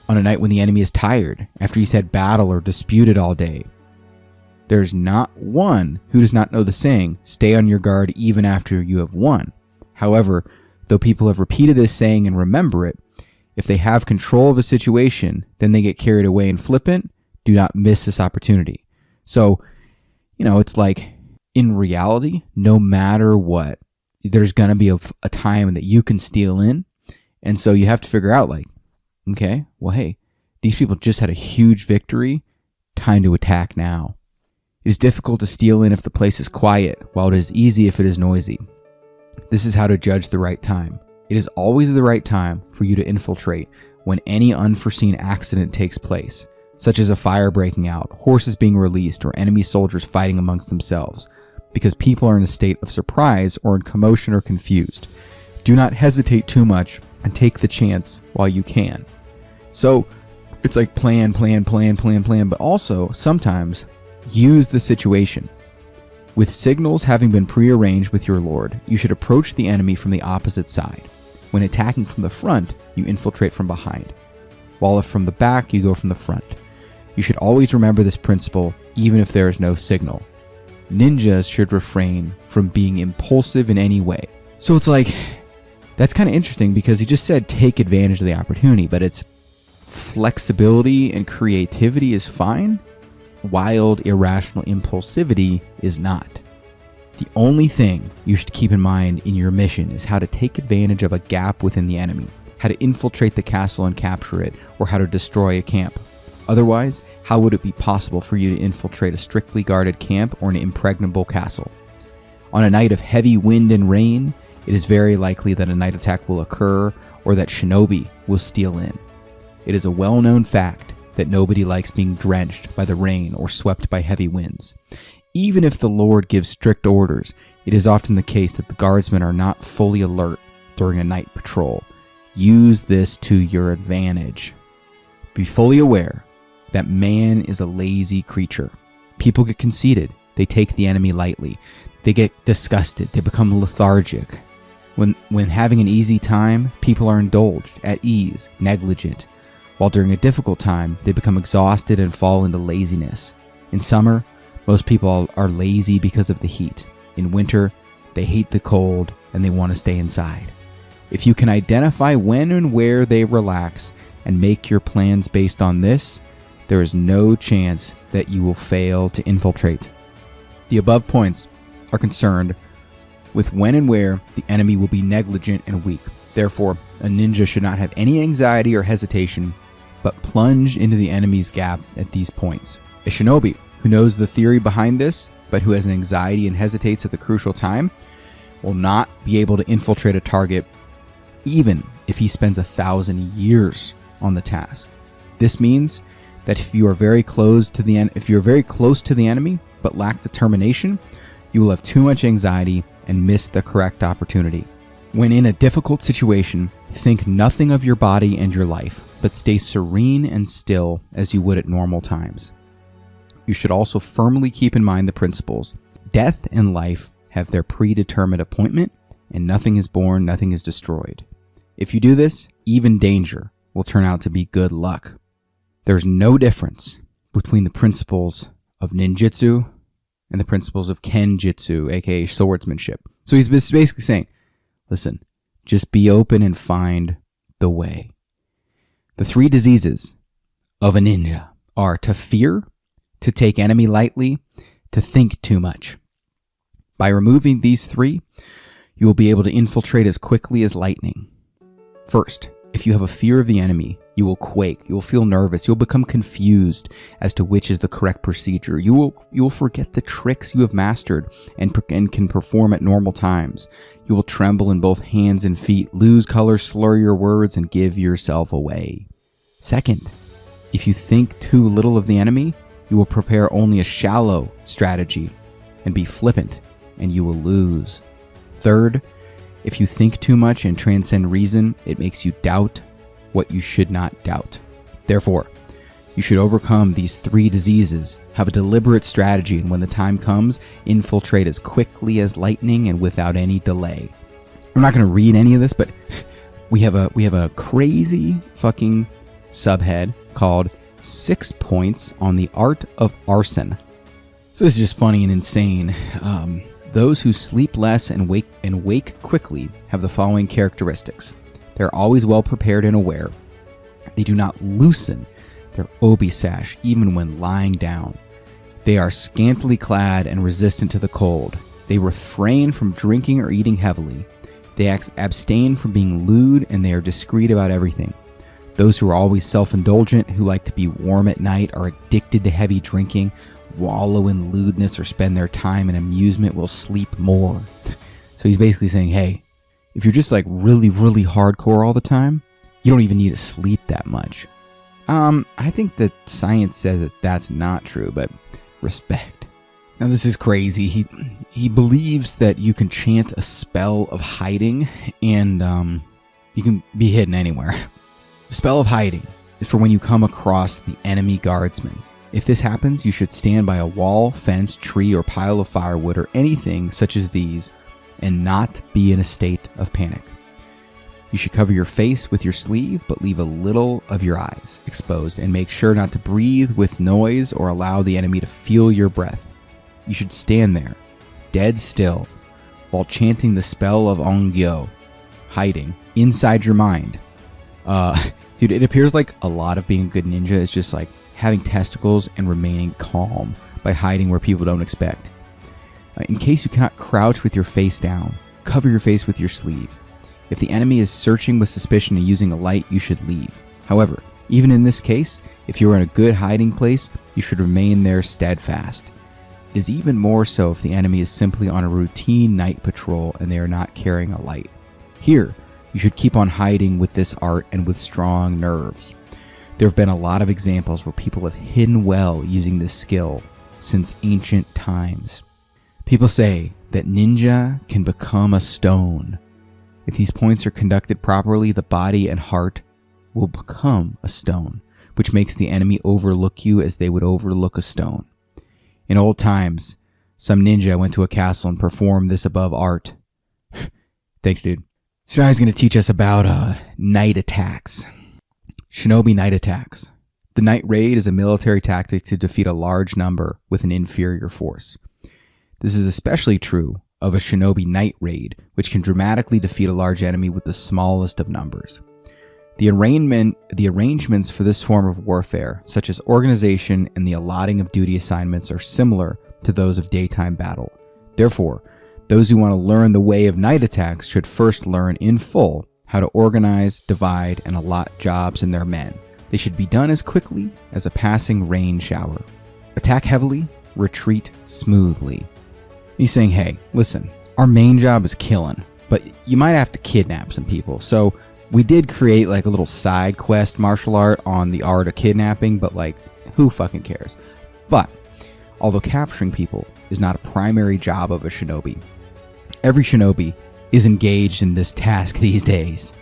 on a night when the enemy is tired after he's had battle or disputed all day. There's not one who does not know the saying, stay on your guard even after you have won. However, though people have repeated this saying and remember it, if they have control of a situation, then they get carried away and flippant. Do not miss this opportunity. So, it's like in reality, no matter what, there's going to be a time that you can steal in. And so you have to figure out like, okay, well, hey, these people just had a huge victory. Time to attack now. It is difficult to steal in if the place is quiet, while it is easy if it is noisy. This is how to judge the right time. It is always the right time for you to infiltrate when any unforeseen accident takes place, such as a fire breaking out, horses being released, or enemy soldiers fighting amongst themselves, because people are in a state of surprise or in commotion or confused. Do not hesitate too much and take the chance while you can. So it's like plan, but also sometimes use the situation. With signals having been prearranged with your lord, you should approach the enemy from the opposite side. When attacking from the front, you infiltrate from behind, while if from the back, you go from the front. You should always remember this principle, even if there is no signal. Ninjas should refrain from being impulsive in any way. So it's like, that's kind of interesting because he just said take advantage of the opportunity, but it's flexibility and creativity is fine. Wild, irrational impulsivity is not. The only thing you should keep in mind in your mission is how to take advantage of a gap within the enemy, how to infiltrate the castle and capture it, or how to destroy a camp. Otherwise, how would it be possible for you to infiltrate a strictly guarded camp or an impregnable castle? On a night of heavy wind and rain, it is very likely that a night attack will occur or that shinobi will steal in. It is a well-known fact that nobody likes being drenched by the rain or swept by heavy winds. Even if the Lord gives strict orders, it is often the case that the guardsmen are not fully alert during a night patrol. Use this to your advantage. Be fully aware that man is a lazy creature. People get conceited. They take the enemy lightly. They get disgusted. They become lethargic. When having an easy time, people are indulged, at ease, negligent. While during a difficult time, they become exhausted and fall into laziness. In summer, most people are lazy because of the heat. In winter, they hate the cold and they want to stay inside. If you can identify when and where they relax and make your plans based on this, there is no chance that you will fail to infiltrate. The above points are concerned with when and where the enemy will be negligent and weak. Therefore, a ninja should not have any anxiety or hesitation, but plunge into the enemy's gap at these points. A shinobi who knows the theory behind this, but who has an anxiety and hesitates at the crucial time, will not be able to infiltrate a target even if he spends 1,000 years on the task. This means that if you are very close to the enemy but lack determination, You will have too much anxiety and miss the correct opportunity. When in a difficult situation, think nothing of your body and your life, but stay serene and still as you would at normal times. You should also firmly keep in mind the principles. Death and life have their predetermined appointment, and nothing is born, nothing is destroyed. If you do this, even danger will turn out to be good luck. There's no difference between the principles of ninjutsu and the principles of kenjutsu, aka swordsmanship. So he's basically saying, listen, just be open and find the way. The 3 diseases of a ninja are to fear, to take enemy lightly, to think too much. By removing these 3, you will be able to infiltrate as quickly as lightning. First, if you have a fear of the enemy, you will quake, you will feel nervous, you'll become confused as to which is the correct procedure. You will forget the tricks you have mastered and can perform at normal times. You will tremble in both hands and feet, lose color, slur your words, and give yourself away. Second, if you think too little of the enemy, you will prepare only a shallow strategy and be flippant, and you will lose. Third, if you think too much and transcend reason, it makes you doubt what you should not doubt. Therefore, you should overcome these 3 diseases, have a deliberate strategy, and when the time comes, infiltrate as quickly as lightning and without any delay. I'm not going to read any of this, but we have a crazy fucking subhead called 6 Points on the Art of Arson. So this is just funny and insane. Those who sleep less and wake quickly have the following characteristics. They're always well prepared and aware. They do not loosen their obi sash even when lying down. They are scantily clad and resistant to the cold. They refrain from drinking or eating heavily. They abstain from being lewd, and they are discreet about everything. Those who are always self-indulgent, who like to be warm at night, are addicted to heavy drinking, wallow in lewdness, or spend their time in amusement, will sleep more. So he's basically saying, hey, if you're just like really, really hardcore all the time, you don't even need to sleep that much. I think that science says that that's not true, but respect. Now this is crazy. He believes that you can chant a spell of hiding and you can be hidden anywhere. The spell of hiding is for when you come across the enemy guardsman. If this happens, you should stand by a wall, fence, tree, or pile of firewood or anything such as these and not be in a state of panic. You should cover your face with your sleeve, but leave a little of your eyes exposed and make sure not to breathe with noise or allow the enemy to feel your breath. You should stand there, dead still, while chanting the spell of Ongyo, hiding, inside your mind. Dude, it appears like a lot of being a good ninja is just like having testicles and remaining calm by hiding where people don't expect. In case you cannot crouch with your face down, cover your face with your sleeve. If the enemy is searching with suspicion and using a light, you should leave. However, even in this case, if you are in a good hiding place, you should remain there steadfast. It is even more so if the enemy is simply on a routine night patrol and they are not carrying a light. Here, you should keep on hiding with this art and with strong nerves. There have been a lot of examples where people have hidden well using this skill since ancient times. People say that ninja can become a stone. If these points are conducted properly, the body and heart will become a stone, which makes the enemy overlook you as they would overlook a stone. In old times, some ninja went to a castle and performed this above art. Thanks, dude. So now he's going to teach us about night attacks. Shinobi night attacks. The night raid is a military tactic to defeat a large number with an inferior force. This is especially true of a shinobi night raid, which can dramatically defeat a large enemy with the smallest of numbers. The arrangements for this form of warfare, such as organization and the allotting of duty assignments, are similar to those of daytime battle. Therefore, those who want to learn the way of night attacks should first learn in full how to organize, divide, and allot jobs in their men. They should be done as quickly as a passing rain shower. Attack heavily, retreat smoothly. He's saying, hey, listen, our main job is killing, but you might have to kidnap some people. So we did create like a little side quest martial art on the art of kidnapping, but like, who fucking cares? But although capturing people is not a primary job of a shinobi. Every shinobi is engaged in this task these days.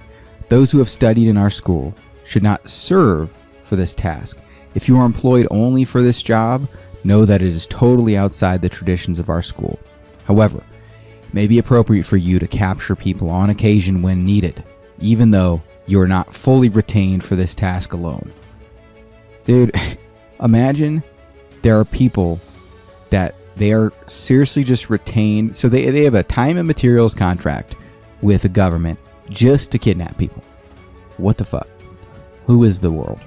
Those who have studied in our school should not serve for this task. If you are employed only for this job, know that it is totally outside the traditions of our school. However, it may be appropriate for you to capture people on occasion when needed, even though you are not fully retained for this task alone. Dude, imagine there are people that they are seriously just retained. So they have a time and materials contract with the government just to kidnap people. What the fuck? Who is the world?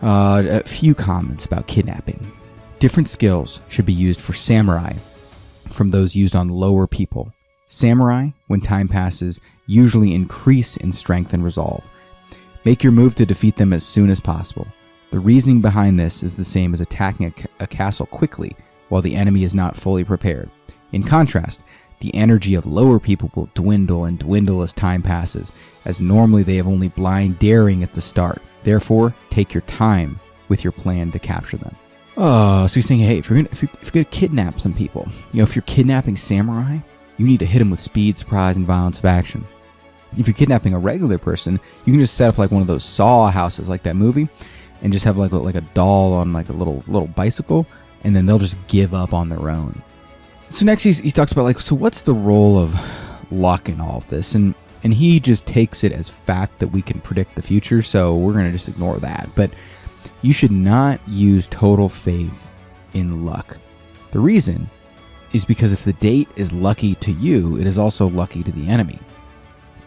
A few comments about kidnapping. Different skills should be used for samurai from those used on lower people. Samurai, when time passes, usually increase in strength and resolve. Make your move to defeat them as soon as possible. The reasoning behind this is the same as attacking a castle quickly while the enemy is not fully prepared. In contrast, the energy of lower people will dwindle and dwindle as time passes, as normally they have only blind daring at the start. Therefore, take your time with your plan to capture them. Oh, so he's saying, hey, if you're gonna kidnap some people, if you're kidnapping samurai, you need to hit them with speed, surprise, and violence of action. If you're kidnapping a regular person, you can just set up like one of those Saw houses, like that movie, and just have like a doll on like a little bicycle, and then they'll just give up on their own. So next he talks about so what's the role of luck in all of this? And he just takes it as fact that we can predict the future, so we're going to just ignore that. But you should not use total faith in luck. The reason is because if the date is lucky to you, it is also lucky to the enemy.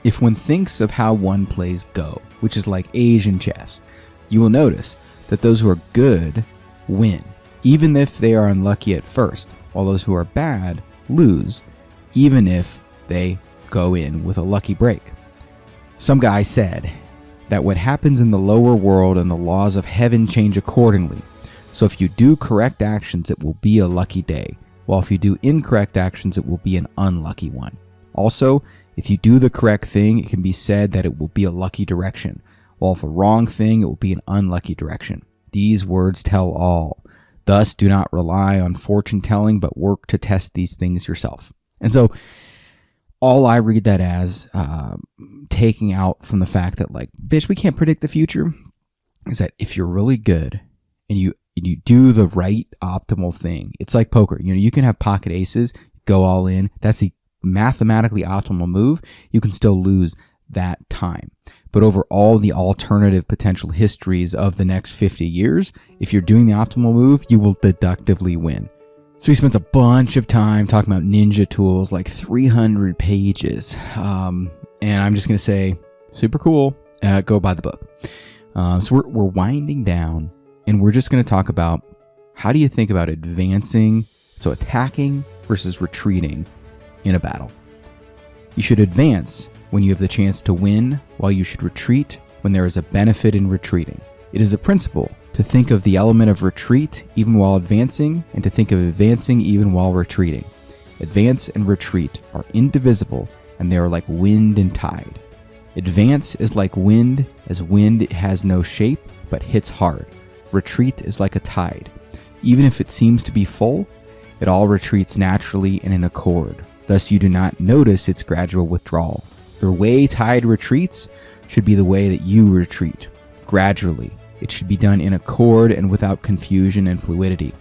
If one thinks of how one plays Go, which is like Asian chess, you will notice that those who are good win, even if they are unlucky at first, while those who are bad lose, even if they go in with a lucky break. Some guy said that what happens in the lower world and the laws of heaven change accordingly. So if you do correct actions, it will be a lucky day, while if you do incorrect actions, it will be an unlucky one. Also, if you do the correct thing, it can be said that it will be a lucky direction, while if a wrong thing, it will be an unlucky direction. These words tell all. Thus, do not rely on fortune telling, but work to test these things yourself. And so, all I read that as taking out from the fact that bitch, we can't predict the future, is that if you're really good and you do the right optimal thing, it's like poker. You can have pocket aces, go all in. That's the mathematically optimal move. You can still lose that time. But over all the alternative potential histories of the next 50 years, if you're doing the optimal move, you will deductively win. So he spends a bunch of time talking about ninja tools, like 300 pages. And I'm just going to say, super cool. Go buy the book. So we're winding down, and we're just going to talk about how do you think about advancing, so attacking versus retreating in a battle. You should advance when you have the chance to win, while you should retreat when there is a benefit in retreating. It is a principle to think of the element of retreat even while advancing, and to think of advancing even while retreating. Advance and retreat are indivisible, and they are like wind and tide. Advance is like wind, as wind has no shape but hits hard. Retreat is like a tide. Even if it seems to be full, it all retreats naturally and in accord. Thus you do not notice its gradual withdrawal. The way tide retreats should be the way that you retreat, gradually. It should be done in accord and without confusion and fluidity.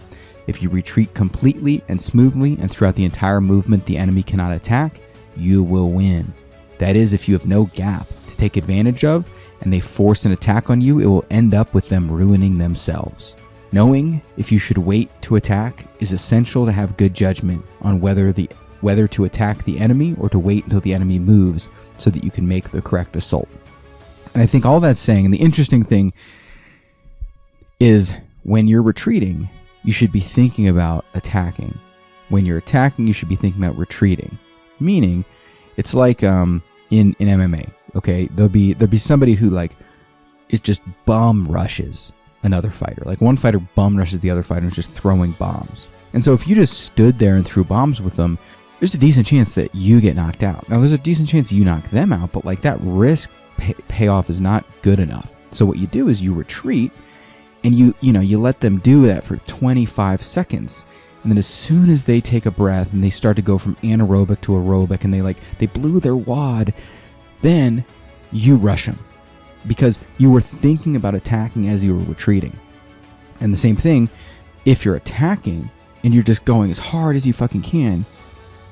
If you retreat completely and smoothly and throughout the entire movement the enemy cannot attack, you will win. That is, if you have no gap to take advantage of and they force an attack on you, it will end up with them ruining themselves. Knowing if you should wait to attack is essential to have good judgment on whether to attack the enemy or to wait until the enemy moves so that you can make the correct assault. And I think all that's saying, and the interesting thing is when you're retreating, you should be thinking about attacking. When you're attacking, you should be thinking about retreating. Meaning, it's like in MMA, okay? There'll be somebody who is just bum rushes another fighter. Like one fighter bum rushes the other fighter and is just throwing bombs. And so if you just stood there and threw bombs with them, there's a decent chance that you get knocked out. Now, there's a decent chance you knock them out, but that risk payoff is not good enough. So what you do is you retreat, and you let them do that for 25 seconds. And then as soon as they take a breath and they start to go from anaerobic to aerobic and they blew their wad, then you rush them because you were thinking about attacking as you were retreating. And the same thing, if you're attacking and you're just going as hard as you fucking can,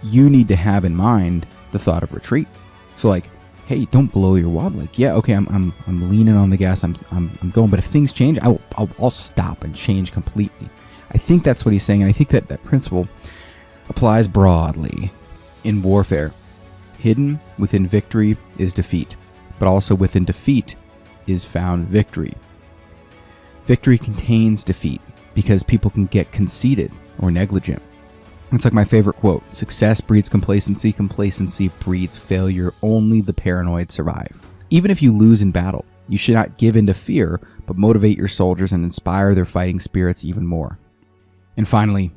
you need to have in mind the thought of retreat. So like, hey, don't blow your wad. Like, yeah, okay, I'm leaning on the gas, I'm going, but if things change, I'll stop and change completely. I think that's what he's saying, and I think that principle applies broadly in warfare. Hidden within victory is defeat, but also within defeat is found victory. Victory contains defeat because people can get conceited or negligent. It's like my favorite quote: success breeds complacency, complacency breeds failure, only the paranoid survive. Even if you lose in battle, you should not give in to fear, but motivate your soldiers and inspire their fighting spirits even more. And finally,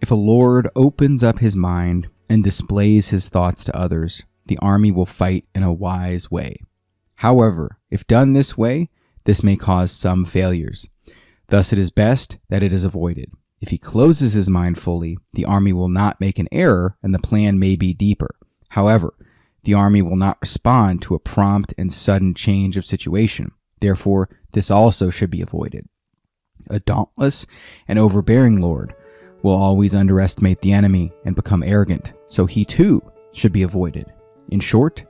if a lord opens up his mind and displays his thoughts to others, the army will fight in a wise way. However, if done this way, this may cause some failures. Thus it is best that it is avoided. If he closes his mind fully, the army will not make an error and the plan may be deeper. However, the army will not respond to a prompt and sudden change of situation. Therefore, this also should be avoided. A dauntless and overbearing lord will always underestimate the enemy and become arrogant, so he too should be avoided. In short,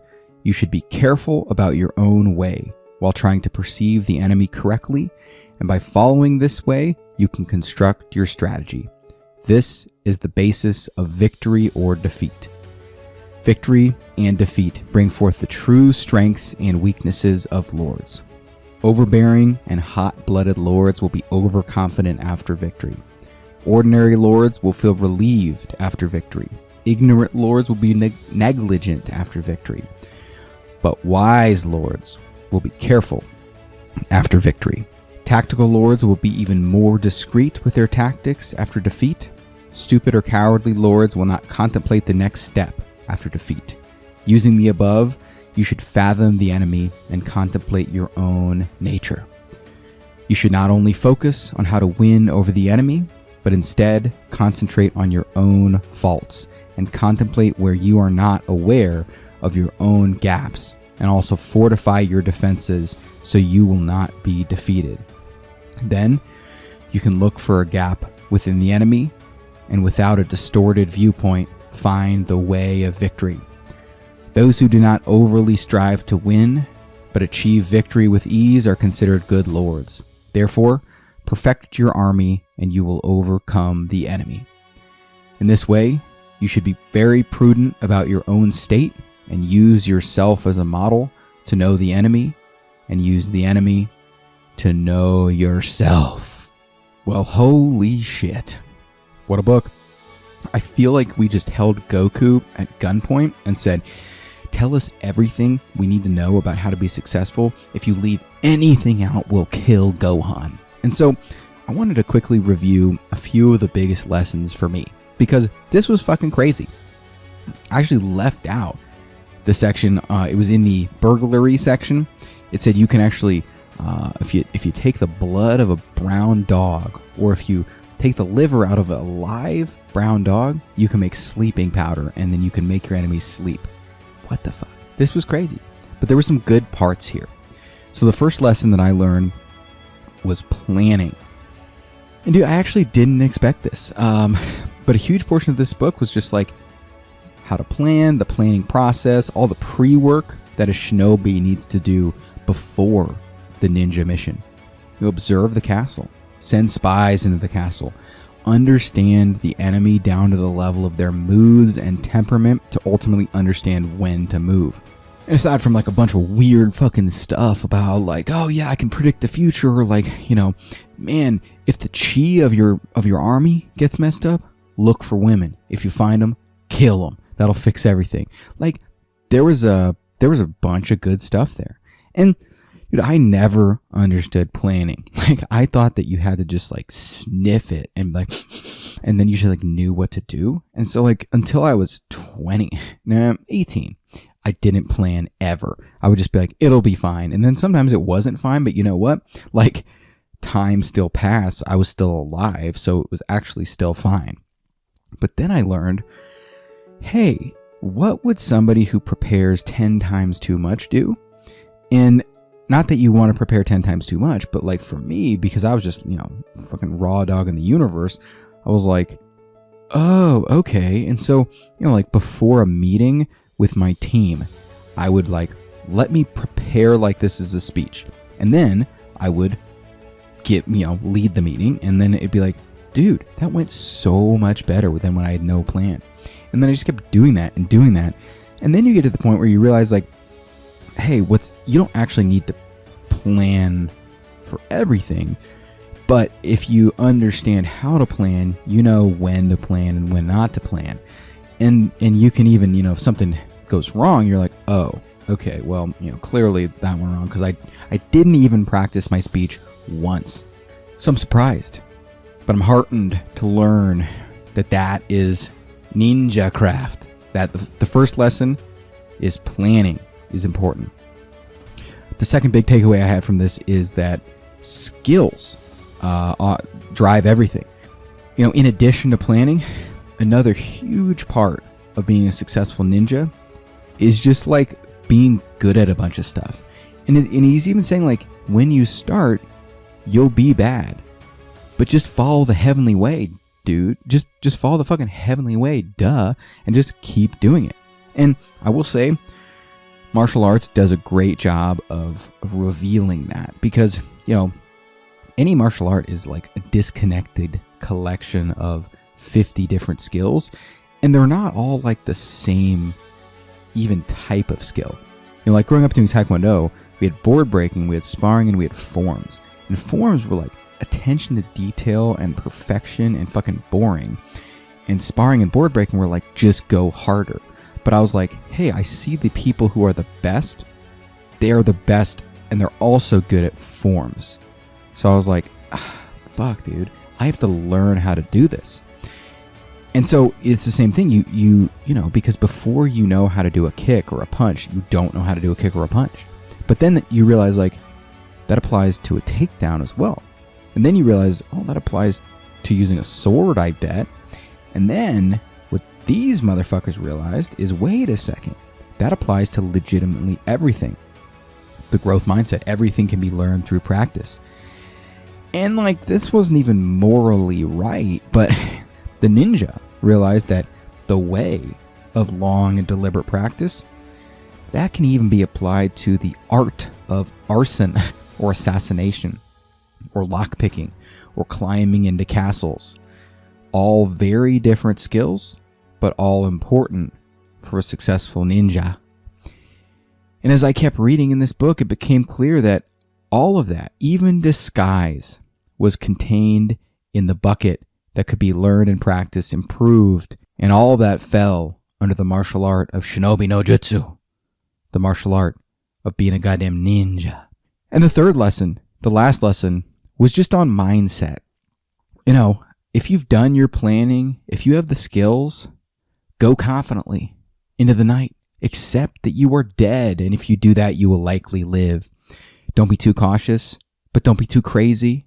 you should be careful about your own way while trying to perceive the enemy correctly, and by following this way, you can construct your strategy. This is the basis of victory or defeat. Victory and defeat bring forth the true strengths and weaknesses of lords. Overbearing and hot-blooded lords will be overconfident after victory. Ordinary lords will feel relieved after victory. Ignorant lords will be negligent after victory. But wise lords will be careful after victory. Tactical lords will be even more discreet with their tactics after defeat. Stupid or cowardly lords will not contemplate the next step after defeat. Using the above, you should fathom the enemy and contemplate your own nature. You should not only focus on how to win over the enemy, but instead concentrate on your own faults and contemplate where you are not aware of your own gaps, and also fortify your defenses so you will not be defeated. Then you can look for a gap within the enemy and without a distorted viewpoint, find the way of victory. Those who do not overly strive to win, but achieve victory with ease are considered good lords. Therefore, perfect your army and you will overcome the enemy. In this way, you should be very prudent about your own state and use yourself as a model to know the enemy and use the enemy to know yourself. Well, holy shit. What a book. I feel like we just held Goku at gunpoint and said, tell us everything we need to know about how to be successful. If you leave anything out, we'll kill Gohan. And so I wanted to quickly review a few of the biggest lessons for me, because this was fucking crazy. I actually left out the section, it was in the burglary section. It said you can actually, if you take the blood of a brown dog, or if you take the liver out of a live brown dog, you can make sleeping powder, and then you can make your enemies sleep. What the fuck? This was crazy. But there were some good parts here. So the first lesson that I learned was planning. And dude, I actually didn't expect this. But a huge portion of this book was just like how to plan, the planning process, all the pre-work that a shinobi needs to do before the ninja mission. You observe the castle, send spies into the castle, understand the enemy down to the level of their moods and temperament to ultimately understand when to move. And aside from like a bunch of weird fucking stuff about like, oh yeah, I can predict the future, or like, you know, man, if the chi of your army gets messed up, look for women. If you find them, kill them. That'll fix everything. Like there was a bunch of good stuff there. And dude, I never understood planning. Like I thought that you had to just like sniff it and like, and then you just like knew what to do. And so like until I was 18, I didn't plan ever. I would just be like, it'll be fine. And then sometimes it wasn't fine, but you know what? Like time still passed. I was still alive. So it was actually still fine. But then I learned, hey, what would somebody who prepares 10 times too much do? And not that you want to prepare 10 times too much, but like for me, because I was just, fucking raw dog in the universe, I was like, oh, okay. And so, like before a meeting with my team, I would like, let me prepare like this is a speech. And then I would lead the meeting. And then it'd be like, dude, that went so much better than when I had no plan. And then I just kept doing that. And then you get to the point where you realize like, hey, you don't actually need to plan for everything. But if you understand how to plan, you know when to plan and when not to plan. And you can even, if something goes wrong, you're like, oh, okay, well, clearly that went wrong because I didn't even practice my speech once. So I'm surprised. But I'm heartened to learn that is ninja craft. That the first lesson is planning is important. The second big takeaway I had from this is that skills drive everything. In addition to planning, another huge part of being a successful ninja is just like being good at a bunch of stuff. And he's even saying like, when you start, you'll be bad, but just follow the heavenly way, dude. Just follow the fucking heavenly way, duh, and just keep doing it. And I will say, martial arts does a great job of revealing that because, any martial art is like a disconnected collection of 50 different skills, and they're not all like the same even type of skill. Like growing up doing Taekwondo, we had board breaking, we had sparring, and we had forms. And forms were like attention to detail and perfection and fucking boring. And sparring and board breaking were like, just go harder. But I was like, hey, I see the people who are the best. They are the best, and they're also good at forms. So I was like, fuck, dude, I have to learn how to do this. And so it's the same thing. You because before you know how to do a kick or a punch, you don't know how to do a kick or a punch. But then you realize like that applies to a takedown as well. And then you realize, oh, that applies to using a sword, I bet. And then what these motherfuckers realized is, wait a second, that applies to legitimately everything. The growth mindset, everything can be learned through practice. And like, this wasn't even morally right, but the ninja realized that the way of long and deliberate practice, that can even be applied to the art of arson or assassination or lockpicking or climbing into castles. All very different skills, but all important for a successful ninja. And as I kept reading in this book, it became clear that all of that, even disguise, was contained in the bucket that could be learned and practiced, improved, and all of that fell under the martial art of shinobi no jutsu, the martial art of being a goddamn ninja. And the third lesson, the last lesson, was just on mindset. If you've done your planning, if you have the skills, go confidently into the night. Accept that you are dead, and if you do that, you will likely live. Don't be too cautious, but don't be too crazy.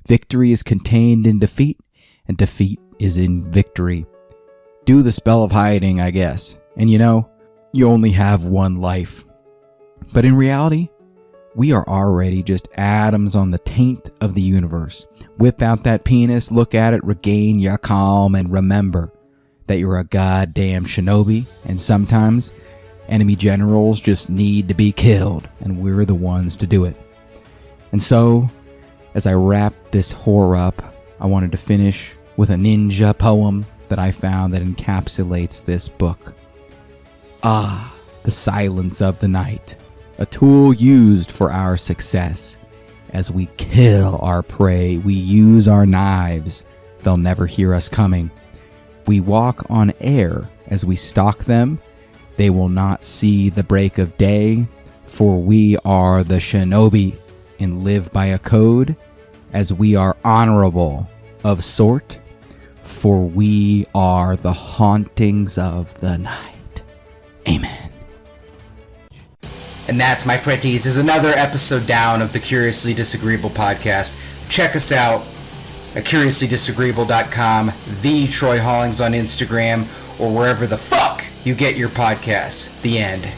Victory is contained in defeat, and defeat is in victory. Do the spell of hiding, I guess. And you only have one life. But in reality, we are already just atoms on the taint of the universe. Whip out that penis, look at it, regain your calm, and remember that you're a goddamn shinobi, and sometimes enemy generals just need to be killed, and we're the ones to do it. And so, as I wrap this whore up, I wanted to finish with a ninja poem that I found that encapsulates this book. Ah, the silence of the night, a tool used for our success. As we kill our prey, we use our knives. They'll never hear us coming. We walk on air as we stalk them. They will not see the break of day, for we are the shinobi and live by a code, as we are honorable of sort, for we are the hauntings of the night. Amen. And that, my pretties, is another episode down of the Curiously Disagreeable podcast. Check us out at CuriouslyDisagreeable.com, the Troy Hollings on Instagram, or wherever the fuck you get your podcasts. The end.